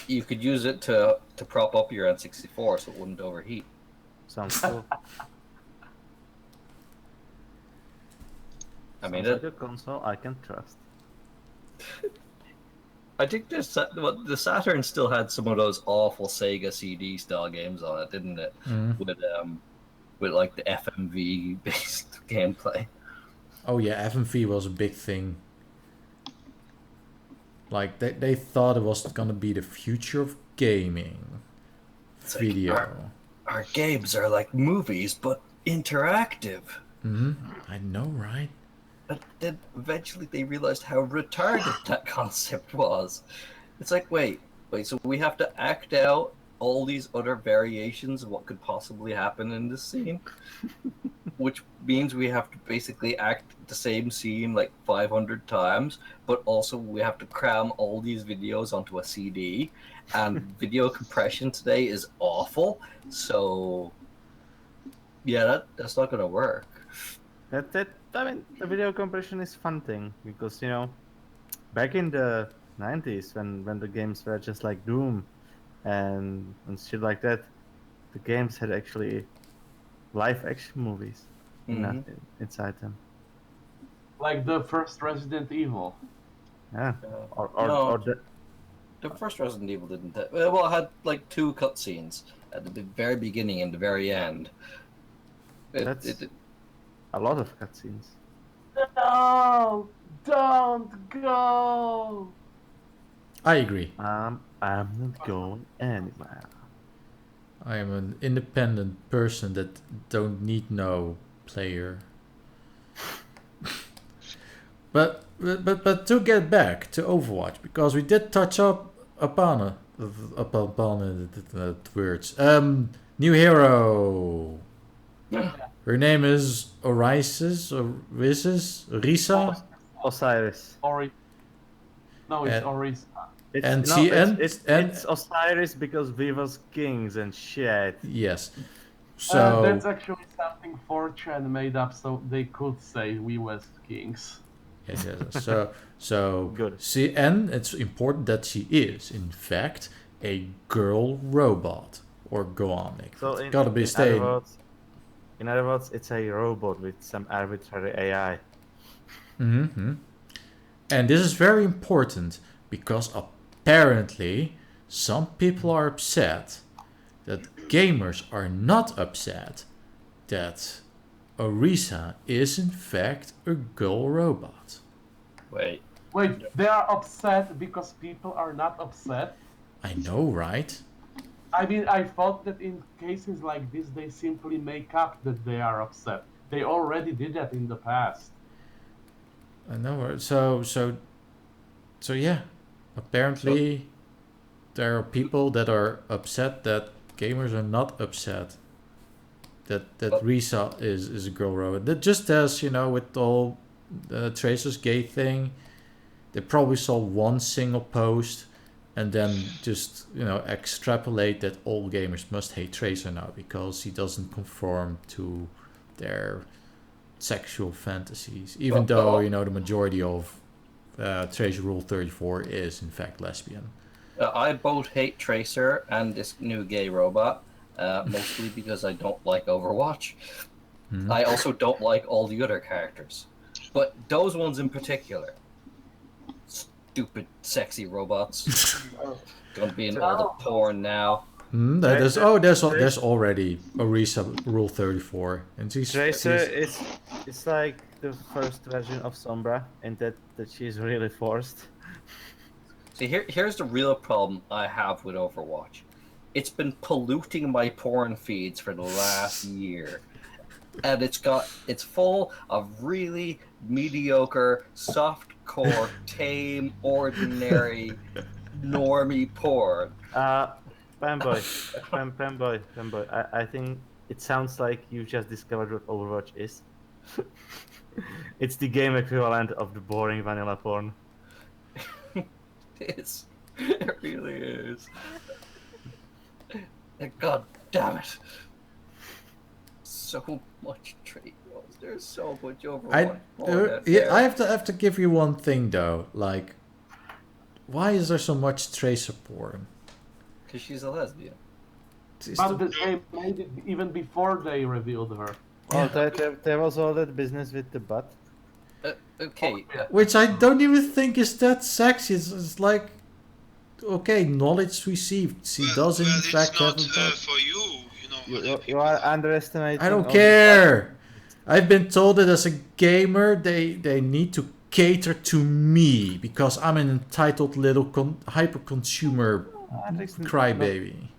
You could use it to prop up your N64 so it wouldn't overheat. Sounds cool. I mean, Sounds like a console I can trust. I think the Saturn still had some of those awful Sega CD style games on it, didn't it? With like the FMV based gameplay. Oh yeah, FMV was a big thing. Like they thought it was gonna be the future of gaming. It's like, Video. our games are like movies, but interactive. I know, right? But then eventually they realized how retarded that concept was. It's like, wait, so we have to act out all these other variations of what could possibly happen in this scene? Which means we have to basically act the same scene like 500 times, but also we have to cram all these videos onto a CD, and video compression today is awful, so yeah, that's not gonna work. I mean, the video compression is fun thing because back in the 90s when the games were just like Doom and shit like that, the games had actually live action movies inside them. Like the first Resident Evil. Yeah. No. Or The first Resident Evil didn't. Well, it had like 2 cutscenes at the very beginning and the very end. That's a lot of cutscenes. No, don't go. I agree. I'm not going anywhere. I am an independent person that don't need no player. But to get back to Overwatch, because we did touch upon it words. New hero. Her name is Risa. Osiris. No, it's Oris. It's Osiris because we was kings and shit. Yes. So that's actually something 4chan made up so they could say we was kings. Yes. So Good. and it's important that she is, in fact, a girl robot or goonic. So it's gotta be staying. In other words, it's a robot with some arbitrary AI. And this is very important because apparently some people are upset that gamers are not upset that Orisa is in fact a girl robot. Wait. They are upset because people are not upset? I know, right? I mean, I thought that in cases like this, they simply make up that they are upset. They already did that in the past. I know. So yeah. Apparently, there are people that are upset that gamers are not upset that Risa is a girl robot. That just as, with all the Tracer's gay thing, they probably saw one single post and then just, extrapolate that all gamers must hate Tracer now because he doesn't conform to their sexual fantasies. Even though, the majority of Tracer Rule 34 is in fact lesbian. I both hate Tracer and this new gay robot, mostly because I don't like Overwatch. I also don't like all the other characters. But those ones in particular. Stupid, sexy robots. Gonna be in all the porn now. There's already Orisa Rule 34. And Tracer is like the first version of Sombra in that she's really forced. See, here's the real problem I have with Overwatch. It's been polluting my porn feeds for the last year. And it's full of really mediocre, softcore, tame, ordinary, normie porn. Panboy, I think it sounds like you just discovered what Overwatch is. It's the game equivalent of the boring vanilla porn. It is. It really is. God damn it. So much trade rolls. There's so much Overwatch porn. I have to give you one thing though. Like, why is there so much Tracer porn? Because she's a lesbian. But they made it even before they revealed her. Oh, there was all that business with the butt. Okay. Which I don't even think is that sexy. It's like, okay, knowledge received. She does in fact have a butt. For you, You are underestimating. I don't care. I've been told that as a gamer, they need to cater to me because I'm an entitled little hyper-consumer crybaby.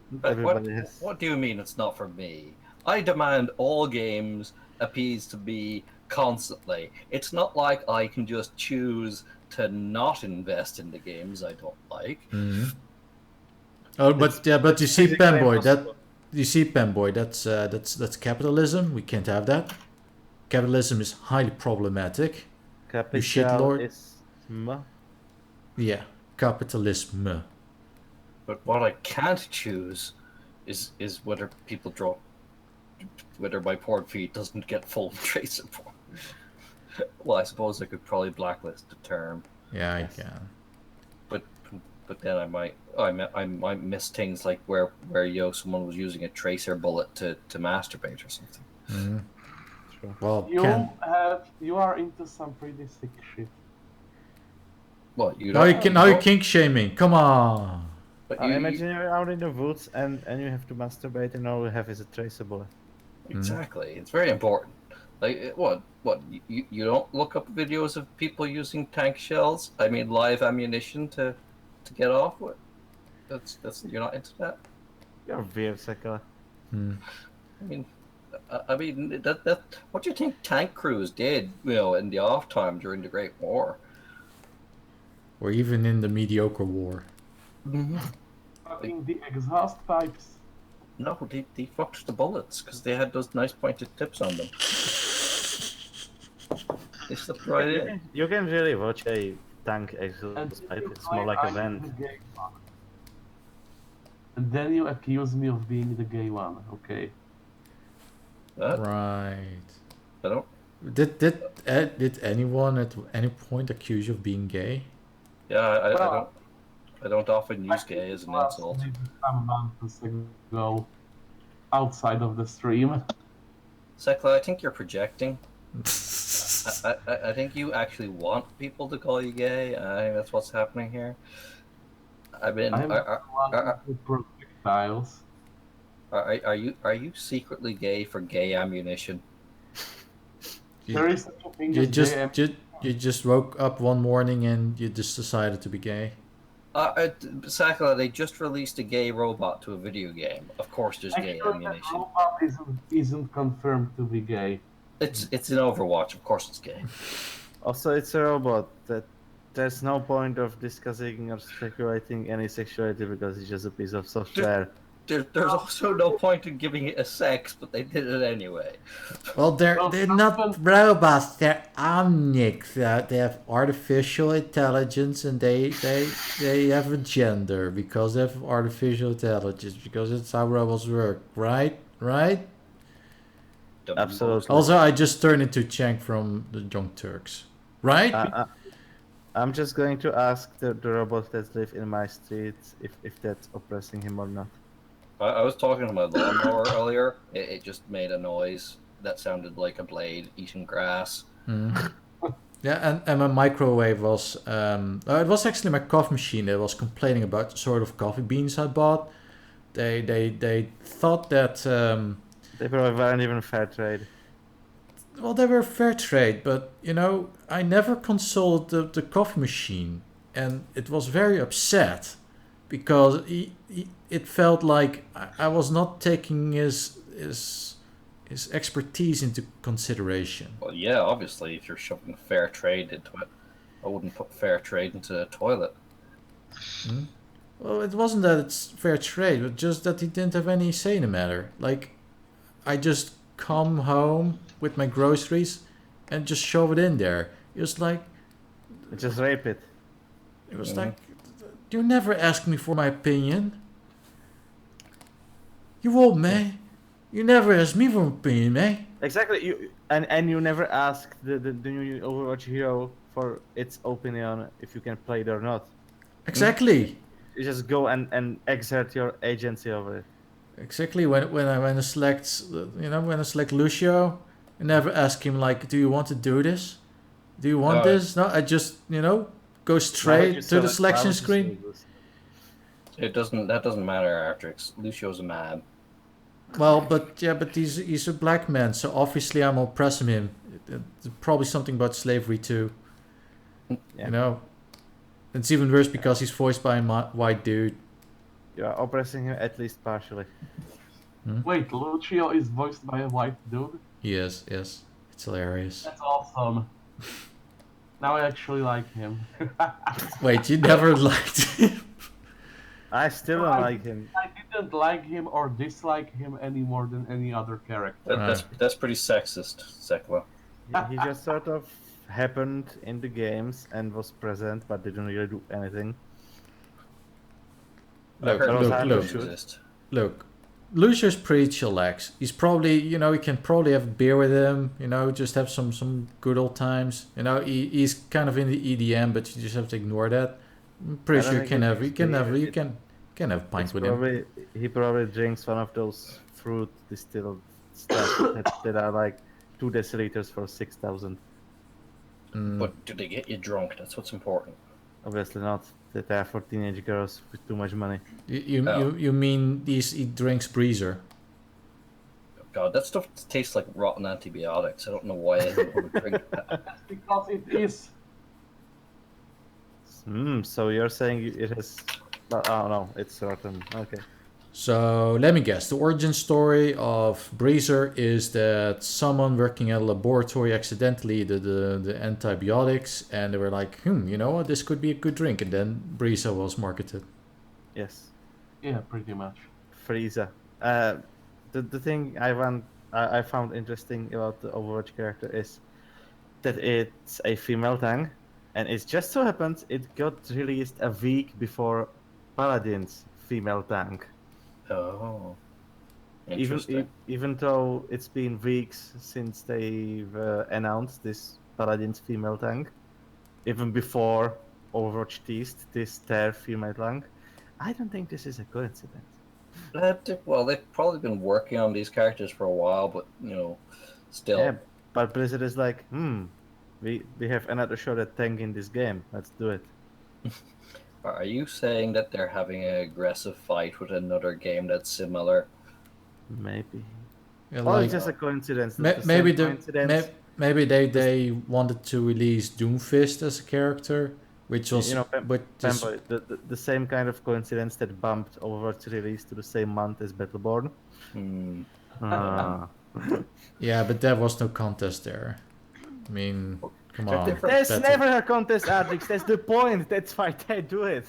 What do you mean it's not for me? I demand all games appease to me constantly. It's not like I can just choose to not invest in the games I don't like. Mm-hmm. Oh, but you see, Panboy, that's capitalism. We can't have that. Capitalism is highly problematic. You shitlord. Yeah, capitalism. But what I can't choose is whether my porn feed doesn't get full Tracer porn. Well, I suppose I could probably blacklist the term. Yeah, I can. But then I might miss things like where someone was using a Tracer bullet to masturbate or something. Mm-hmm. Sure. Well, you are into some pretty sick shit. What you? Now you're kink shaming. Come on. Imagine you're out in the woods and you have to masturbate and all you have is a Tracer bullet. Exactly, it's very important. Like what? You don't look up videos of people using tank shells? I mean, live ammunition to get off with. That's you're not into that. You're weird, Sekele. I mean that. What do you think tank crews did? In the off time during the Great War, or even in the mediocre war. In the exhaust pipes. No, they fucked the bullets because they had those nice pointed tips on them. They slipped right in. You can really watch a tank exhaust pipe. It's more like a vent. And then you accuse me of being the gay one. Okay. Right. I don't. Did anyone at any point accuse you of being gay? Yeah, I don't often use gay as an insult. Some months ago, outside of the stream. Sekele, I think you're projecting. I think you actually want people to call you gay. I think that's what's happening here. I mean, I'm one who projectiles. are you secretly gay for gay ammunition? There You, is such a thing you as just gay. you just woke up one morning and you just decided to be gay. Sekele, they just released a gay robot to a video game. Of course, there's gay Actually, that ammunition. robot isn't confirmed to be gay. It's in Overwatch. Of course, it's gay. Also, it's a robot. That there's no point of discussing or speculating any sexuality because it's just a piece of software. There's also no point in giving it a sex, but they did it anyway. Well, they're not robots. They're omnics. They have artificial intelligence, and they have a gender because they have artificial intelligence. Because it's how robots work, right? Right. Absolutely. Also, I just turned into Chang from the Young Turks, right? I'm just going to ask the robots that live in my street if that's oppressing him or not. I was talking to my lawnmower earlier. It just made a noise that sounded like a blade eating grass. Yeah, and my microwave was it was actually my coffee machine that was complaining about the sort of coffee beans I bought. They thought that They probably weren't even fair trade. well, they were fair trade, but you know, I never consulted the coffee machine, and it was very upset because it felt like I was not taking his expertise into consideration. Well, yeah, obviously, if you're shoving fair trade into it, I wouldn't put fair trade into a toilet. Well, it wasn't that it's fair trade, but just that he didn't have any say in the matter. Like, I just come home with my groceries and just shove it in there. It was like, Just rape it. it was like, you never ask me for my opinion. You won't, man. You never ask me for an opinion, man. Exactly. And you never ask the new Overwatch hero for its opinion if you can play it or not. Exactly. You just go and exert your agency over it. Exactly. When I select, when I select Lucio, I never ask him like, do you want to do this? Do you want this? No, I just go straight to the selection screen. That doesn't matter, Artrix. Lucio's a man. Well, but he's a black man, so obviously I'm oppressing him. It's probably something about slavery too. Yeah. It's even worse because he's voiced by a white dude. You are oppressing him at least partially. Wait, Lucio is voiced by a white dude? Yes, it's hilarious. That's awesome. Now I actually like him. Wait, you never liked him? I still don't like him. I didn't like him or dislike him any more than any other character. That's pretty sexist, Sekele. He just sort of happened in the games and was present, but didn't really do anything. Look. Lucio's pretty chillax. He's probably, you can probably have a beer with him, just have some good old times. He's kind of in the EDM, but you just have to ignore that. I'm pretty sure you can have pints with him. He probably drinks one of those fruit distilled stuff that are like 2 deciliters for 6,000. But do they get you drunk? That's what's important. Obviously not. That are for teenage girls with too much money. You mean he drinks Breezer? God, that stuff tastes like rotten antibiotics. I don't know why anyone would drink that. That's because it is. So you're saying it has... Oh no, it's rotten. Okay. So let me guess. The origin story of Breezer is that someone working at a laboratory accidentally did the antibiotics, and they were like, you know what, this could be a good drink, and then Breezer was marketed. Yes. Yeah, pretty much. Frieza. The thing I found interesting about the Overwatch character is that it's a female tank, and it just so happens it got released a week before Paladin's female tank. Oh, interesting. Even though it's been weeks since they've announced this Paladin's female tank, even before Overwatch teased this their female tank, I don't think this is a coincidence. Well, they've probably been working on these characters for a while, but still. Yeah, but Blizzard is like, we have another shot at tank in this game. Let's do it. Are you saying that they're having an aggressive fight with another game that's similar? Maybe. Yeah, Oh, like it's just a coincidence. maybe Coincidence. maybe they wanted to release Doomfist as a character, which was You know, but just Panboy, the same kind of coincidence that bumped Overwatch release to the same month as Battleborn. Hmm. Ah. yeah, but there was no contest there. I mean, come They're on. different. There's Battle- never a contest, Artrix. That's the point. That's why they do it.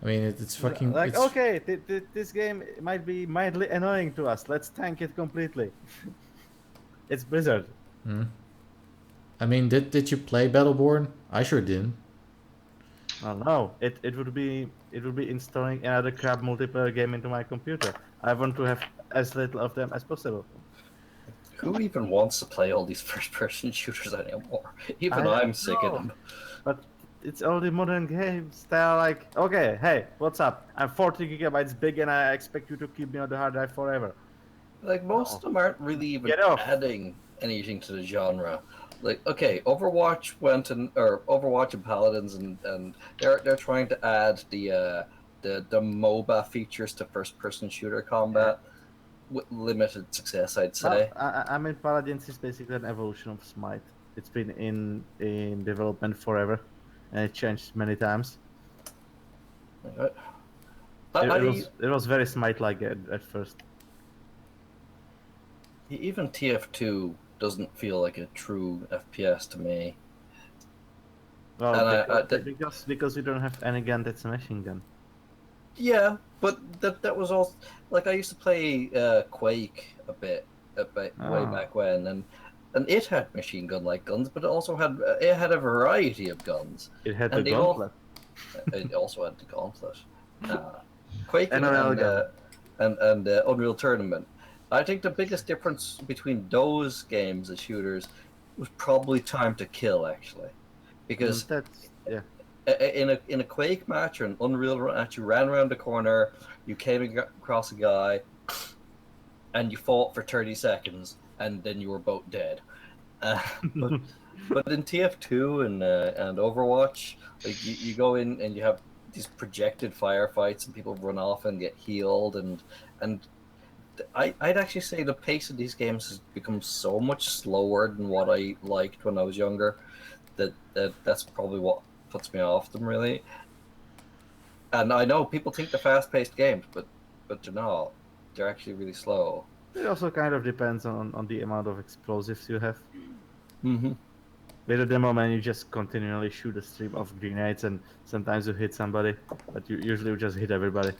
I mean, it's fucking Like, it's, okay, this game might be mildly annoying to us. Let's tank it completely. It's Blizzard. Hmm. I mean, did you play Battleborn? I sure didn't. Oh no, it would be installing another crap multiplayer game into my computer. I want to have as little of them as possible. Who even wants to play all these first-person shooters anymore? Even I I'm sick of know. them. But it's all the modern games. They're like, okay, hey, what's up? I'm 40 gigabytes big and I expect you to keep me on the hard drive forever. Like most of them aren't really even Get off. adding anything to the genre. Like okay, Overwatch and Paladins and they're trying to add the MOBA features to first-person shooter combat with limited success, I'd say. Well, I mean, Paladins is basically an evolution of Smite. It's been in development forever, and it changed many times. It was very Smite-like at first. Even TF2 doesn't feel like a true FPS to me. Well, And because we don't have any gun that's a machine gun. Yeah, but that was all. Like I used to play Quake a bit way back when, and it had machine gun like guns, but it had a variety of guns. It had And the they all- gauntlet. It also had the Gauntlet. Quake and NRL gun. Unreal Tournament. I think the biggest difference between those games as shooters was probably time to kill, actually, because That's yeah. in a Quake match or an Unreal match, you ran around the corner, you came across a guy, and you fought for 30 seconds, and then you were both dead. But in TF2 and Overwatch, like you go in and you have these projected firefights, and people run off and get healed, and I'd actually say the pace of these games has become so much slower than what I liked when I was younger. That's probably what puts me off them, really. And I know people think they're fast-paced games, but they're not. They're actually really slow. It also kind of depends on the amount of explosives you have. Mm-hmm. With a demo man, you just continually shoot a stream of grenades, and sometimes you hit somebody, but you usually just hit everybody.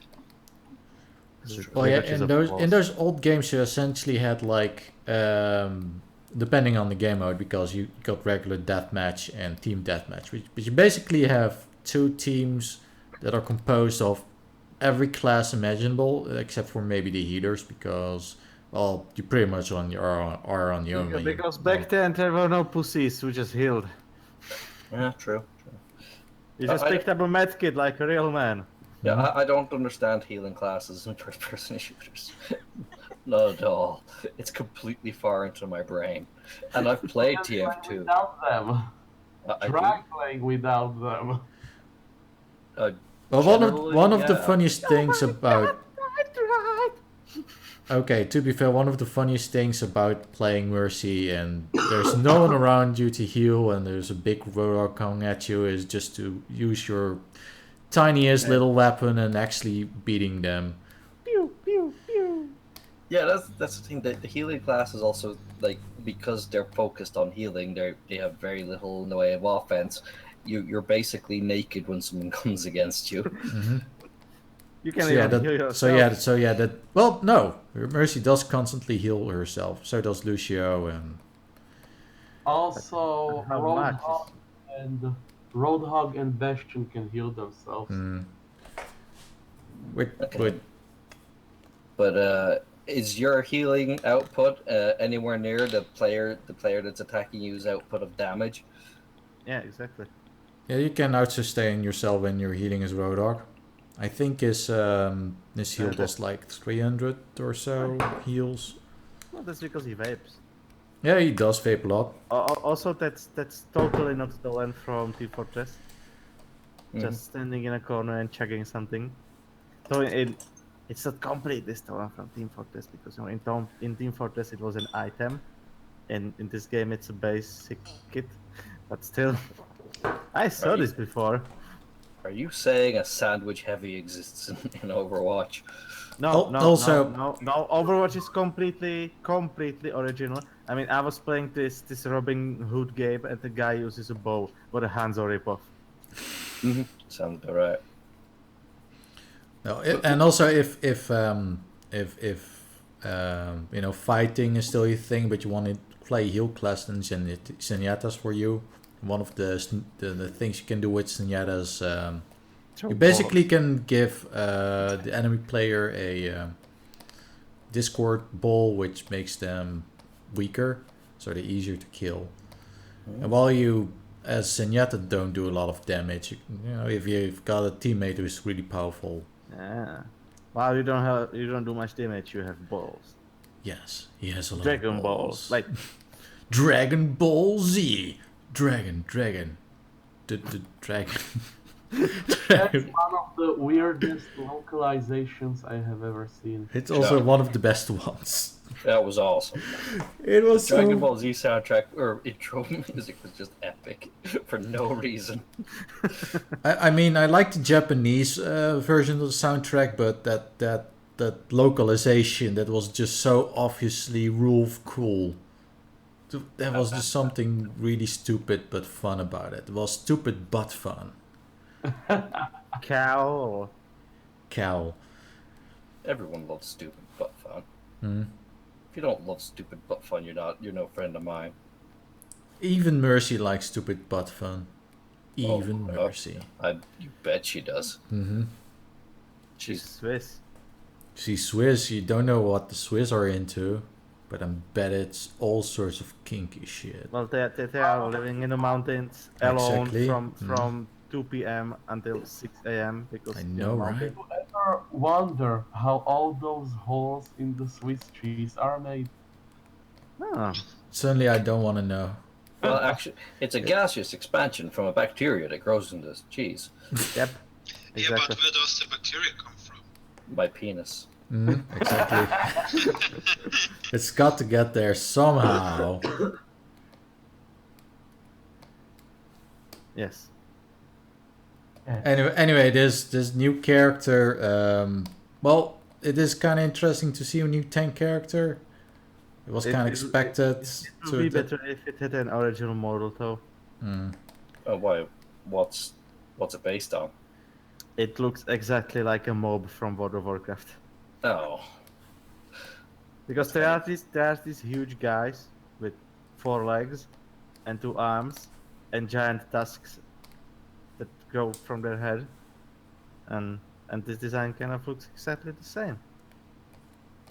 Well, yeah, in those old games, you essentially had like, depending on the game mode, because you got regular deathmatch and team deathmatch, which you basically have two teams that are composed of every class imaginable, except for maybe the healers, because well, you pretty much are on your own. Yeah, because back then there were no pussies who just healed. Yeah, true. You just picked up a medkit like a real man. Yeah, I don't understand healing classes in first-person shooters. Not at all. It's completely foreign to my brain. And I've played TF2. Without them. I Try playing without them. Well, Generally, one of the yeah. funniest things about okay, to be fair, one of the funniest things about playing Mercy and there's no one around you to heal and there's a big roadhog coming at you is just to use your tiniest little weapon and actually beating them. Pew pew pew. Yeah, that's the thing. The healing class is also like because they're focused on healing. They have very little in the way of offense. You're basically naked when someone comes against you. Mm-hmm. You can So yeah, even heal yourself. well, no, Mercy does constantly heal herself. So does Lucio and Also, How much? Roadhog and Bastion can heal themselves. with But is your healing output anywhere near the player that's attacking you's output of damage? Yeah, exactly. yeah, you can out-sustain yourself when you're healing as Roadhog. I think his heal does like 300 or so heals. Well, that's because he vapes. Yeah, he does vape a lot. Also, that's totally not stolen from Team Fortress. just standing in a corner and chugging something. So it's not completely stolen from Team Fortress because in Team Fortress it was an item, and in this game it's a basic kit. But still, I saw this before. Are you saying a sandwich heavy exists in Overwatch? No, no. Overwatch is completely original. I mean, I was playing this Robin Hood game, and the guy uses a bow, but the hands are ripoff. Sounds about right. No, and also if fighting is still your thing, but you want to play heal class, then Zenyatta's for you. One of the things you can do with Zenyatta's, you basically can give the enemy player a Discord ball, which makes them weaker, so they're easier to kill. And while you, as Zenyatta, don't do a lot of damage, if you've got a teammate who's really powerful. Yeah. Well, you don't do much damage. You have balls. Yes, he has a lot Dragon of balls. like Dragon Ball Z. Dragon. The dragon. That's one of the weirdest localizations I have ever seen. It's also one of the best ones. That was awesome. It was Dragon Ball Z soundtrack or intro music was just epic for no reason. I mean, I like the Japanese version of the soundtrack, but that localization that was just so obviously Rolf cool. There was just something really stupid but fun about it. It was stupid but fun. Cow. Everyone loves stupid but fun. Mm. If you don't love stupid but fun, you're no friend of mine. Even Mercy likes stupid but fun. Even Oh, Mercy. You bet she does. Mm-hmm. She's Swiss. She's Swiss. You don't know what the Swiss are into, but I bet it's all sorts of kinky shit. Well, they are living in the mountains alone Exactly. from 2 p.m. until 6 a.m. because I know, right? Do you ever wonder how all those holes in the Swiss cheese are made? Oh. Suddenly I don't want to know. Well, actually, it's a gaseous expansion from a bacteria that grows into cheese. Yep. Yeah, Exactly. but where does the bacteria come from? My penis. Exactly. It's got to get there somehow. Yes. Anyway, this new character. Well, it is kind of interesting to see a new tank character. It was kind of expected. It would be better if it had an original model, though. Oh, why? What's it based on? It looks exactly like a mob from World of Warcraft. Oh, Because there are these huge guys with 4 legs and 2 arms and giant tusks that grow from their head, and this design kind of looks exactly the same.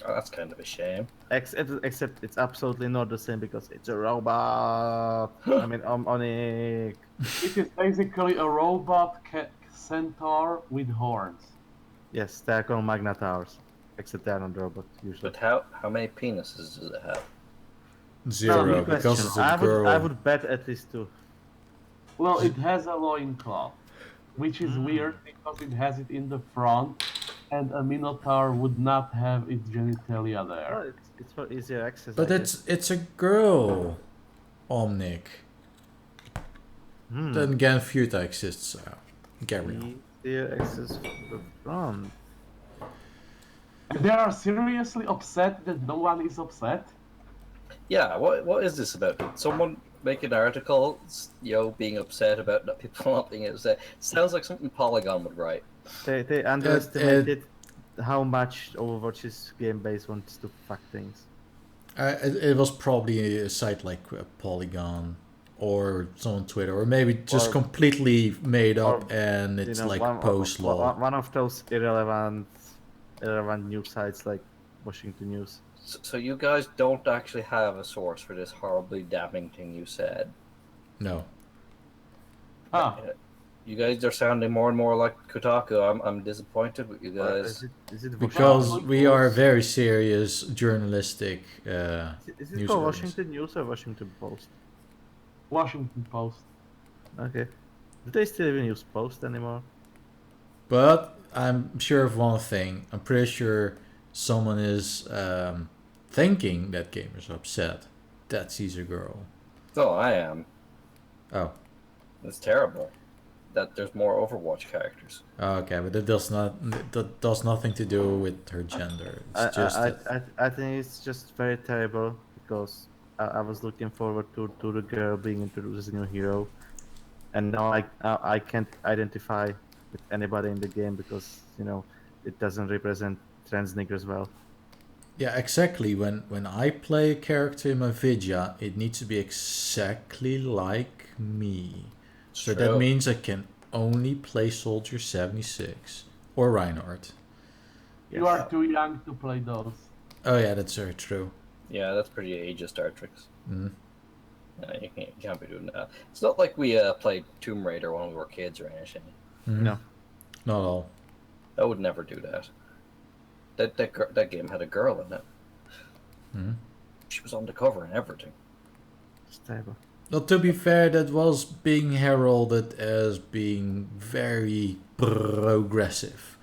oh, that's kind of a shame. Except it's absolutely not the same because it's a robot. I mean, Onyx. It is basically a robot centaur with horns. Yes, they're called Magnatars. Except they're not robot usually. But how many penises does it have? Zero, Good because question. it's a girl. I would bet at least 2. Well, it has a loincloth, which is weird because it has it in the front, and a Minotaur would not have its genitalia Well, there. it's for easier access. But I guess. it's a girl, Omnic. Then again, Futa exists, so carry on. Easier access for the front. They are seriously upset that no one is upset. Yeah, what is this about? Did someone make an article, being upset about not people not being upset? Sounds like something Polygon would write. They underestimated how much Overwatch's game base wants to fuck things. It was probably a site like Polygon or some on Twitter, or maybe just completely made up, and it's like post law. One of those irrelevant news sites like Washington News. So you guys don't actually have a source for this horribly damning thing you said. No. Ah, You guys are sounding more and more like Kotaku. I'm disappointed with you guys. Is it Because we are very serious journalistic Is it news called organization. Washington News or Washington Post? Washington Post. Okay. Do they still even use post anymore? But I'm sure of one thing. I'm pretty sure someone is thinking that gamers are upset that Caesar girl. Oh, I am. Oh, It's terrible that there's more Overwatch characters. okay, but that does nothing to do with her gender. It's just that. I think it's just very terrible because I was looking forward to the girl being introduced as a new hero, and now I can't identify with anybody in the game because it doesn't represent trans niggers well. Yeah, exactly. When I play a character in my Vidya, it needs to be exactly like me. So that means I can only play Soldier 76 or Reinhardt. You are too young to play those. Oh yeah, that's very true. Yeah, that's pretty ageist, Artrix. Mm. You can't be doing that. It's not like we played Tomb Raider when we were kids or anything. Mm. No. Not at all. I would never do that. That game had a girl in it. Mm. She was on the cover and everything. It's terrible. Well, to be fair, that was being heralded as being very progressive.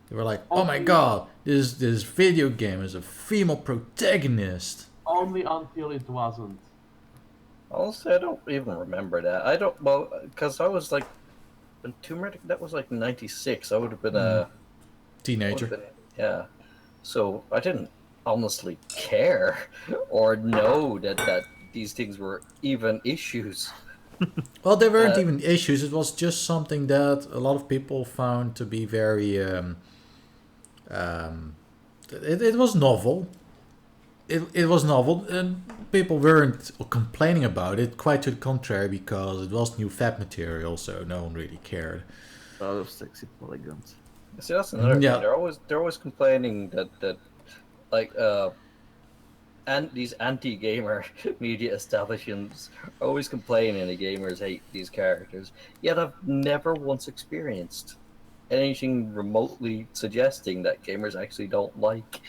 They were like, "Oh my god, this video game is a female protagonist." Only until it wasn't. Honestly, I don't even remember that. I don't, well, because I was like, when Tomb Raider, that was like 96. I would have been a teenager. Yeah. So I didn't honestly care or know that these things were even issues. Well, they weren't even issues. It was just something that a lot of people found to be very. It was novel. It was novel, and people weren't complaining about it. Quite to the contrary, because it was new fab material, so no one really cared. A lot of sexy polygons. See, that's another thing. Yeah. They're always complaining that like and these anti-gamer media establishments are always complaining the gamers hate these characters. Yet I've never once experienced anything remotely suggesting that gamers actually don't like.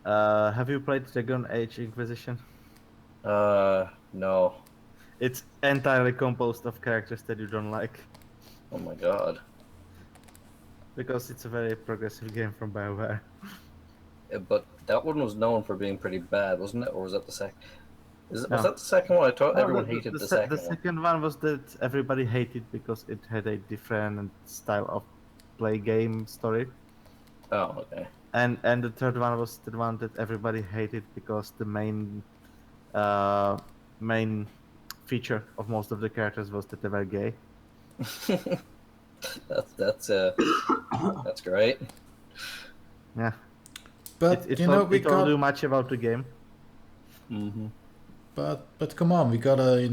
Have you played Dragon Age Inquisition? No. It's entirely composed of characters that you don't like. Oh my god. Because it's a very progressive game from BioWare. But that one was known for being pretty bad, wasn't it? Or was that the second? Was No. that the second one? I thought No, everyone hated the second the one. second one was that everybody hated because it had a different style of play game story. Oh, okay. And the third one was the one that everybody hated because the main feature of most of the characters was that they were gay. That's great. Yeah. But it you know, we don't got. do much about the game. Mm-hmm. But come on, we gotta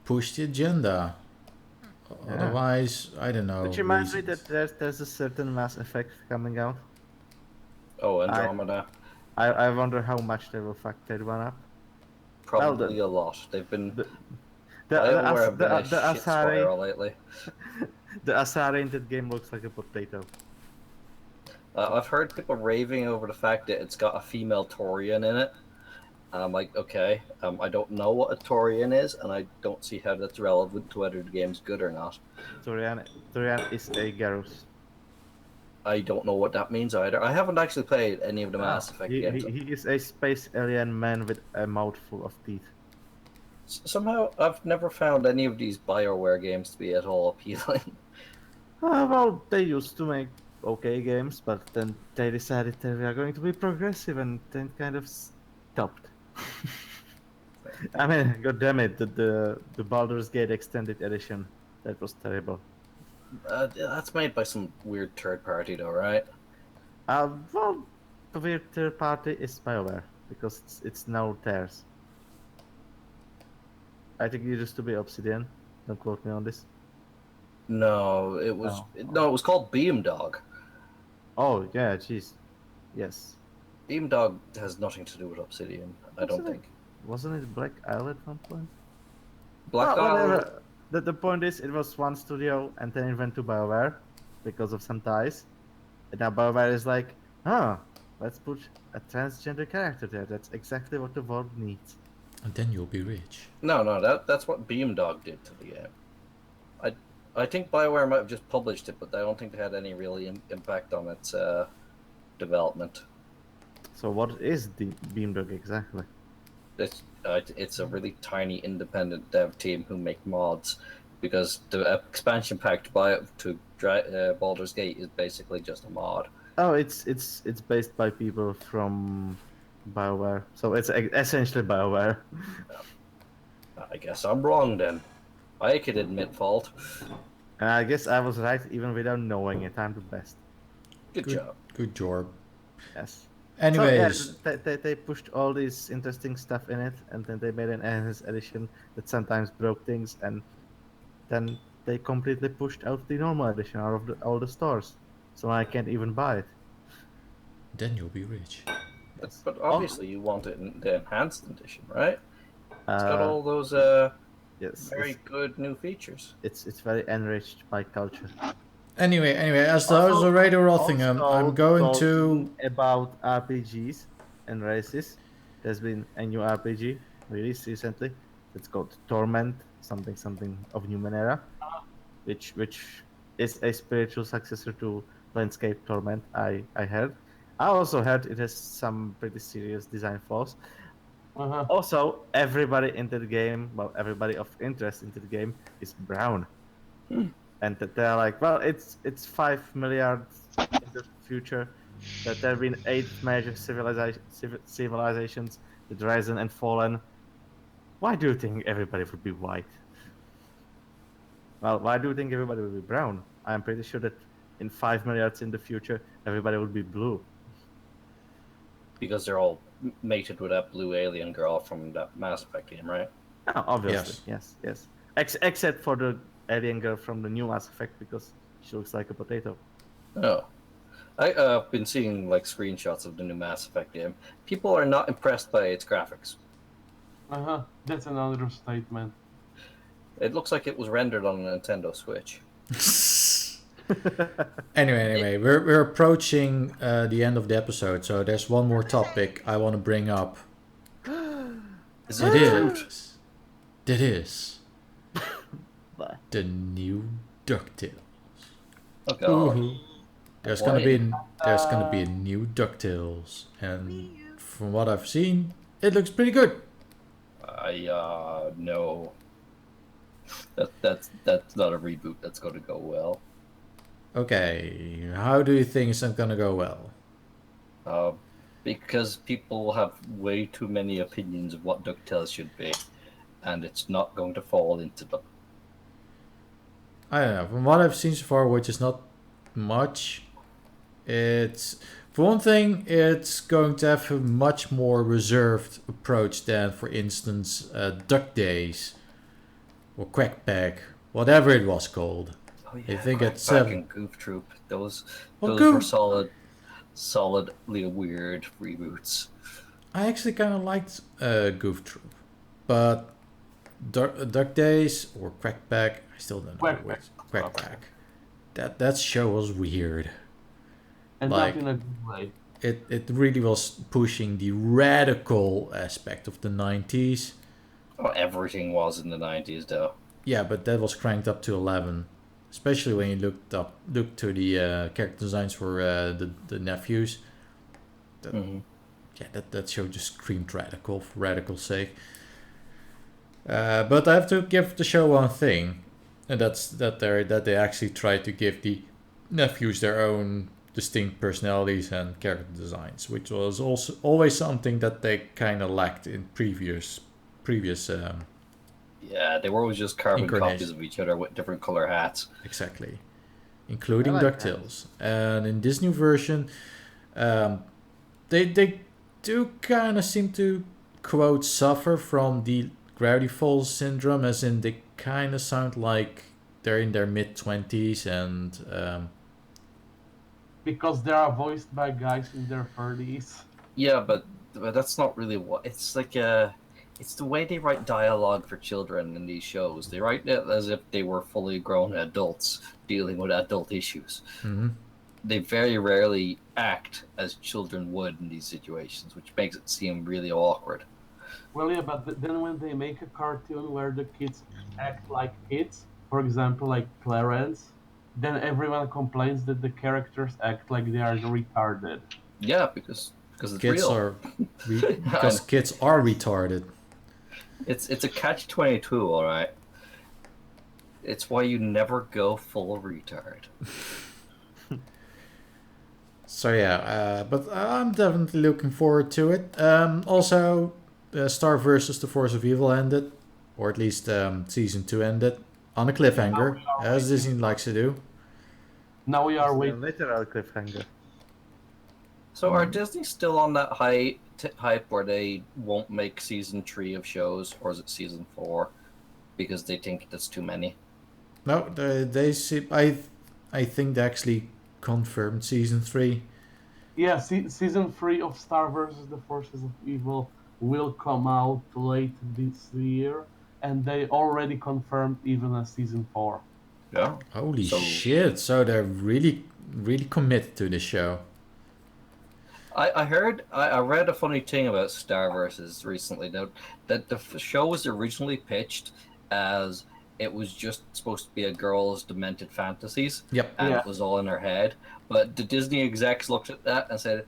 push the agenda. Yeah. Otherwise, I don't know. Which reminds me reasons. that there's a certain Mass Effect coming out. Oh, Andromeda. I wonder how much they will fuck that one up. Probably a lot. They've been. The BioWare have been a shit Asari, spiral lately. the Asari in that game looks like a potato. I've heard people raving over the fact that it's got a female Taurian in it. And I'm like, okay, I don't know what a Taurian is, and I don't see how that's relevant to whether the game's good or not. Torian is a Garrus. I don't know what that means either. I haven't actually played any of the Mass Effect games. He is a space alien man with a mouthful of teeth. Somehow, I've never found any of these BioWare games to be at all appealing. Well, they used to make okay games, but then they decided they were going to be progressive and then kind of stopped. I mean, god damn it, the Baldur's Gate Extended Edition, that was terrible. That's made by some weird third party, though, right? Well, the weird third party is BioWare, because it's now theirs. I think it used to be Obsidian. Don't quote me on this. No, it was it was called Beamdog. Oh yeah, jeez, yes. Beamdog has nothing to do with Obsidian, I don't think. Wasn't it Black Isle at one point? Black Well, Isle. whatever. The point is, it was one studio, and then it went to BioWare because of some ties. And now BioWare is like, let's put a transgender character there. That's exactly what the world needs. And then you'll be rich. No, that's what Beamdog did to the game. I think BioWare might have just published it, but I don't think they had any real impact on its development. So what is the Beamdog exactly? It's a really tiny independent dev team who make mods, because the expansion pack to Baldur's Gate is basically just a mod. Oh, it's based by people from BioWare, so it's essentially BioWare. I guess I'm wrong then. I could admit fault. And I guess I was right even without knowing it. I'm the best. Good job. Good job. Yes. Anyways, So, yeah, they pushed all this interesting stuff in it, and then they made an enhanced edition that sometimes broke things, and then they completely pushed out the normal edition out of all the stores, so I can't even buy it. then you'll be rich. Yes. But obviously you want it in the enhanced edition, right? It's got Uh, all those yes, very good new features. it's very enriched by culture. Anyway, as the host of Radio Rothingham, Also, I'm going to. talking about RPGs and races. There's been a new RPG released recently. It's called Torment, something of Numenera, which is a spiritual successor to Landscape Torment. I heard. I also heard it has some pretty serious design flaws. Uh-huh. Also, everybody into the game, well, everybody of interest into the game is brown. And that they're like, well, it's 5 million in the future. That there have been 8 major civilizations, with Ryzen and Fallen. Why do you think everybody would be white? Well, why do you think everybody would be brown? I'm pretty sure that in 5 million in the future, everybody would be blue. Because they're all mated with that blue alien girl from that Mass Effect game, right? Oh, obviously, yes. Except for the alien girl from the new Mass Effect, because she looks like a potato. Oh. I've been seeing like screenshots of the new Mass Effect game. People are not impressed by its graphics. Uh-huh. That's an understatement. It looks like it was rendered on a Nintendo Switch. Anyway, we're approaching the end of the episode, so there's one more topic I want to bring up. Is It it fruit? is. It is. The new Ducktales. Oh god. Ooh. There's gonna be a new Ducktales, and from what I've seen, it looks pretty good. No. That's not a reboot that's going to go well. Okay, how do you think it's not gonna go well? Because people have way too many opinions of what DuckTales should be, and it's not going to fall into them. I don't know. From what I've seen so far, which is not much, it's for one thing, it's going to have a much more reserved approach than, for instance, Duck Days or Quackpack, whatever it was called. Oh yeah, I think it's Back and Goof Troop. Those were solidly weird reboots. I actually kind of liked Goof Troop, but Duck Days or Quackpack, I still don't know which. Quackpack. That show was weird. And Like, not in a good way. It really was pushing the radical aspect of the 90s. Oh, everything was in the 90s, though. Yeah, but that was cranked up to 11, especially when you looked to the character designs for the nephews. Yeah, that show just screamed radical for radical's sake. But I have to give the show one thing, and that's that they actually tried to give the nephews their own distinct personalities and character designs, which was also always something that they kind of lacked in previous. Yeah, they were always just carbon Incarnation. copies of each other with different color hats. Exactly, including I like Ducktales. And in this new version, they do kind of seem to quote suffer from the Gravity Falls syndrome, as in they kind of sound like they're in their mid-20s and. Because they are voiced by guys in their 30s. Yeah, but that's not really what it's like. It's the way they write dialogue for children in these shows. They write it as if they were fully grown adults dealing with adult issues. Mm-hmm. They very rarely act as children would in these situations, which makes it seem really awkward. Well, yeah, but then when they make a cartoon where the kids act like kids, for example, like Clarence, then everyone complains that the characters act like they are retarded. Yeah, because it's Kids real. are because kids are retarded. It's a catch-22, all right. It's why you never go full retard. So yeah, but I'm definitely looking forward to it. Also, Star vs. The Force of Evil ended, or at least season 2 ended on a cliffhanger, as Disney likes to do. Now we are It's a waiting. literal cliffhanger. So are Disney still on that hype where they won't make season 3 of shows, or is it season 4 because they think that's too many? No, they see. I think they actually confirmed season 3. Yeah, season 3 of Star vs. The Forces of Evil will come out late this year, and they already confirmed even a season 4. Yeah. Holy So- shit! So they're really committed to the show. I read a funny thing about Star Versus recently, that the show was originally pitched as it was just supposed to be a girl's demented fantasies, Yep. and Yeah. it was all in her head. But the Disney execs looked at that and said,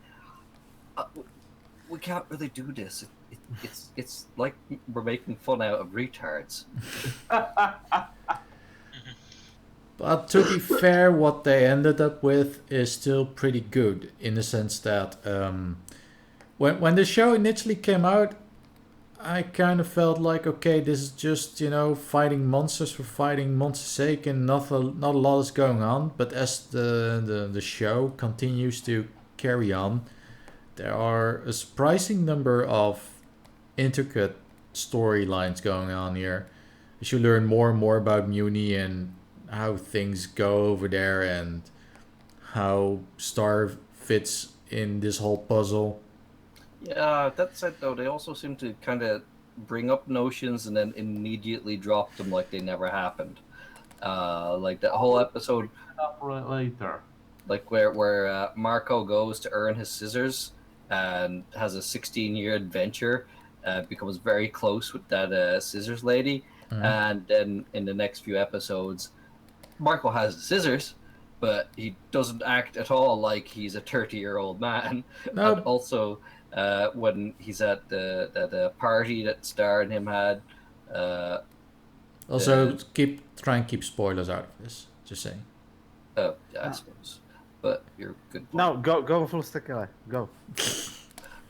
"We can't really do this. It's like we're making fun out of retards." But to be fair, what they ended up with is still pretty good in the sense that when the show initially came out, I kind of felt like, okay, this is just, fighting monsters for fighting monsters' sake, and not a lot is going on. But as the show continues to carry on, there are a surprising number of intricate storylines going on here. As you learn more and more about Muni and how things go over there, and how Star fits in this whole puzzle. Yeah, that said though, they also seem to kind of bring up notions and then immediately drop them like they never happened. Like that whole episode, Up later. like where Marco goes to earn his scissors and has a 16-year adventure, becomes very close with that scissors lady, and then in the next few episodes, Marco has scissors, but he doesn't act at all like he's a 30-year-old man. No. And also, when he's at the party that Star and him had. Also, try and keep spoilers out of this. Just saying. Yeah, I suppose. But you're good. No, go full Sekele. Go.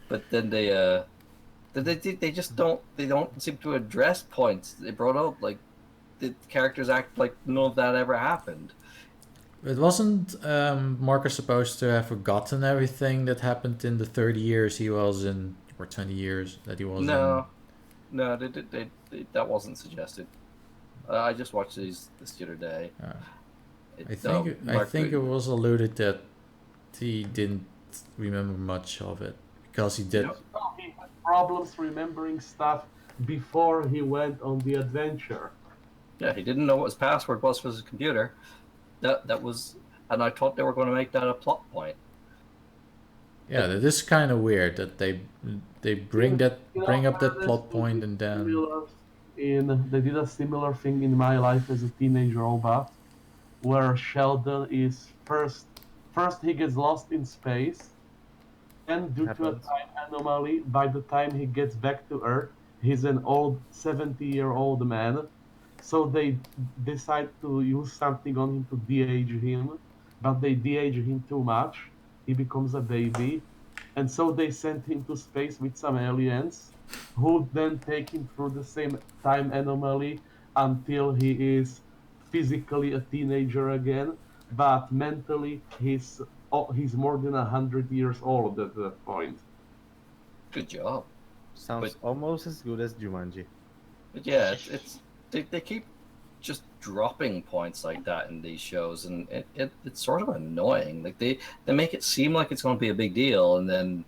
But then they just don't seem to address points they brought up. Like the characters act like none of that ever happened. It wasn't Marcus supposed to have forgotten everything that happened in the 30 years he was in, or 20 years that he was in? No, that wasn't suggested. I just watched this the other day. I think it was alluded that he didn't remember much of it because he did. He had problems remembering stuff before he went on the adventure. Yeah, he didn't know what his password was for his computer. That was, and I thought they were going to make that a plot point. Yeah, that is kind of weird that they bring up that plot point and then. They did a similar thing in My Life as a Teenage Robot, where Sheldon is first he gets lost in space, and due to a time anomaly, by the time he gets back to Earth, he's an old 70-year-old man. So they decide to use something on him to de-age him, but they de-age him too much. He becomes a baby, and so they send him to space with some aliens, who then take him through the same time anomaly until he is physically a teenager again, but mentally he's more than 100 years old at that point. Good job. Sounds almost as good as Jumanji. But yeah, they keep just dropping points like that in these shows, and it's sort of annoying. Like they make it seem like it's going to be a big deal, and then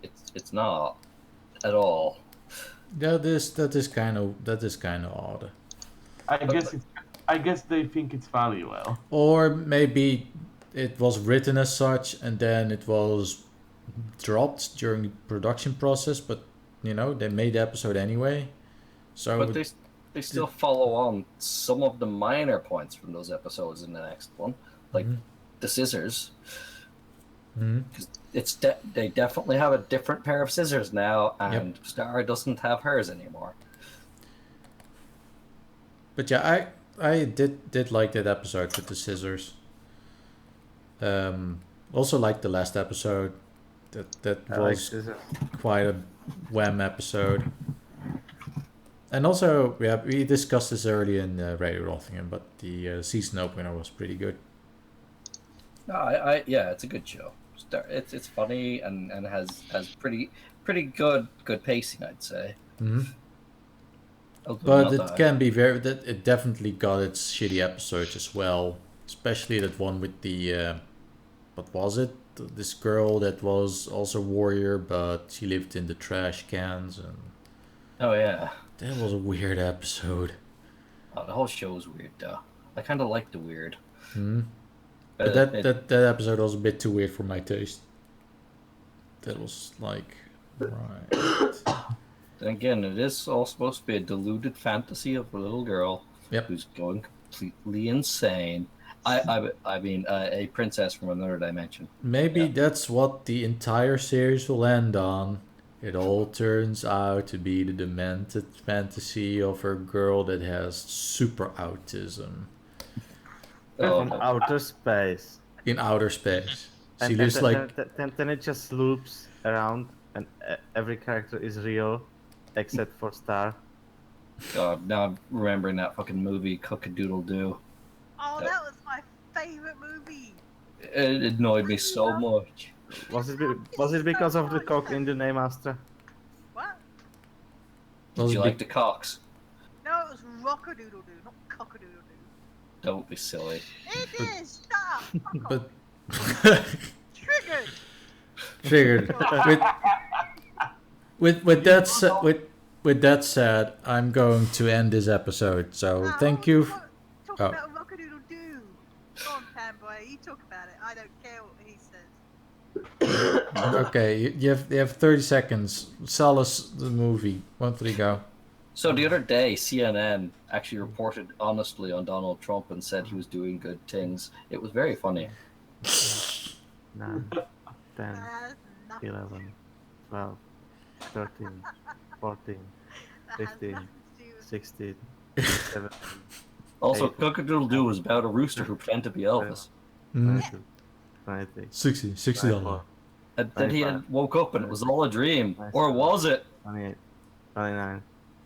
it's not at all. That is kind of odd. I guess they think it's funny. Well, Or maybe it was written as such and then it was dropped during the production process, but they made the episode anyway. So But they still follow on some of the minor points from those episodes in the next one, like the scissors. Because they definitely have a different pair of scissors now, and Star doesn't have hers anymore. But yeah, I did like that episode with the scissors. Also like the last episode. That was quite a wham episode. And also, yeah, we discussed this earlier in Radio Rothingham, but the season opener was pretty good. No, yeah, it's a good show. It's funny and has pretty good pacing, I'd say. But it can be it definitely got its shitty episodes as well, especially that one with the what was it? This girl that was also warrior, but she lived in the trash cans, and oh yeah, that was a weird episode. Oh, the whole show was weird though. I kind of like the weird. But that episode was a bit too weird for my taste. That was like, right. Then again, it is all supposed to be a deluded fantasy of a little girl who's going completely insane. I mean, a princess from another dimension. Maybe that's what the entire series will end on. It all turns out to be the demented fantasy of a girl that has super autism. From outer space. In outer space. And then it just loops around, and every character is real, except for Star. God, now I'm remembering that fucking movie, Cock-a-Doodle-Doo. Oh, that was my favorite movie. It annoyed me so much. Was it because of the cock in the name Astra? What? Did you like the cocks? No, it was Rock-a-Doodle-Doo, not Cock-a-Doodle-Doo. Don't be silly. It is. Stop. But Triggered. With that said, I'm going to end this episode. So thank you. Talk about Rock-a-Doodle-Doo. Go on, Panboy. You talk about it. I don't care what he says. Okay, you have 30 seconds. Sell us the movie. 1, 3, go. So the other day, CNN actually reported honestly on Donald Trump and said he was doing good things. It was very funny. 9, 10, 11, 12, 13, 14, 15, 16, 17. Also, Cock-a-Doodle-Doo was about a rooster who pretended to be Elvis. 22, 23, $60. And then he had woke up and it was all a dream. Or was it? 28, 29.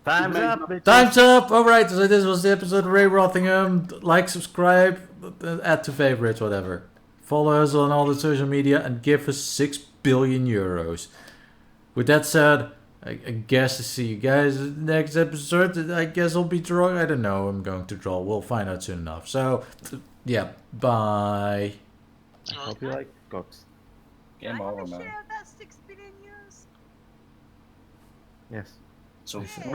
Time's up, bitches. Time's up! Alright, so this was the episode of Ray Rothingham. Like, subscribe, add to favorites, whatever. Follow us on all the social media and give us 6 billion euros. With that said, I guess to see you guys in the next episode. I guess I'll be drawing. I don't know. I'm going to draw. We'll find out soon enough. So, yeah. Bye. I hope you like cocks. Game over, man. Share that 6 billion euros. Yes. So, were you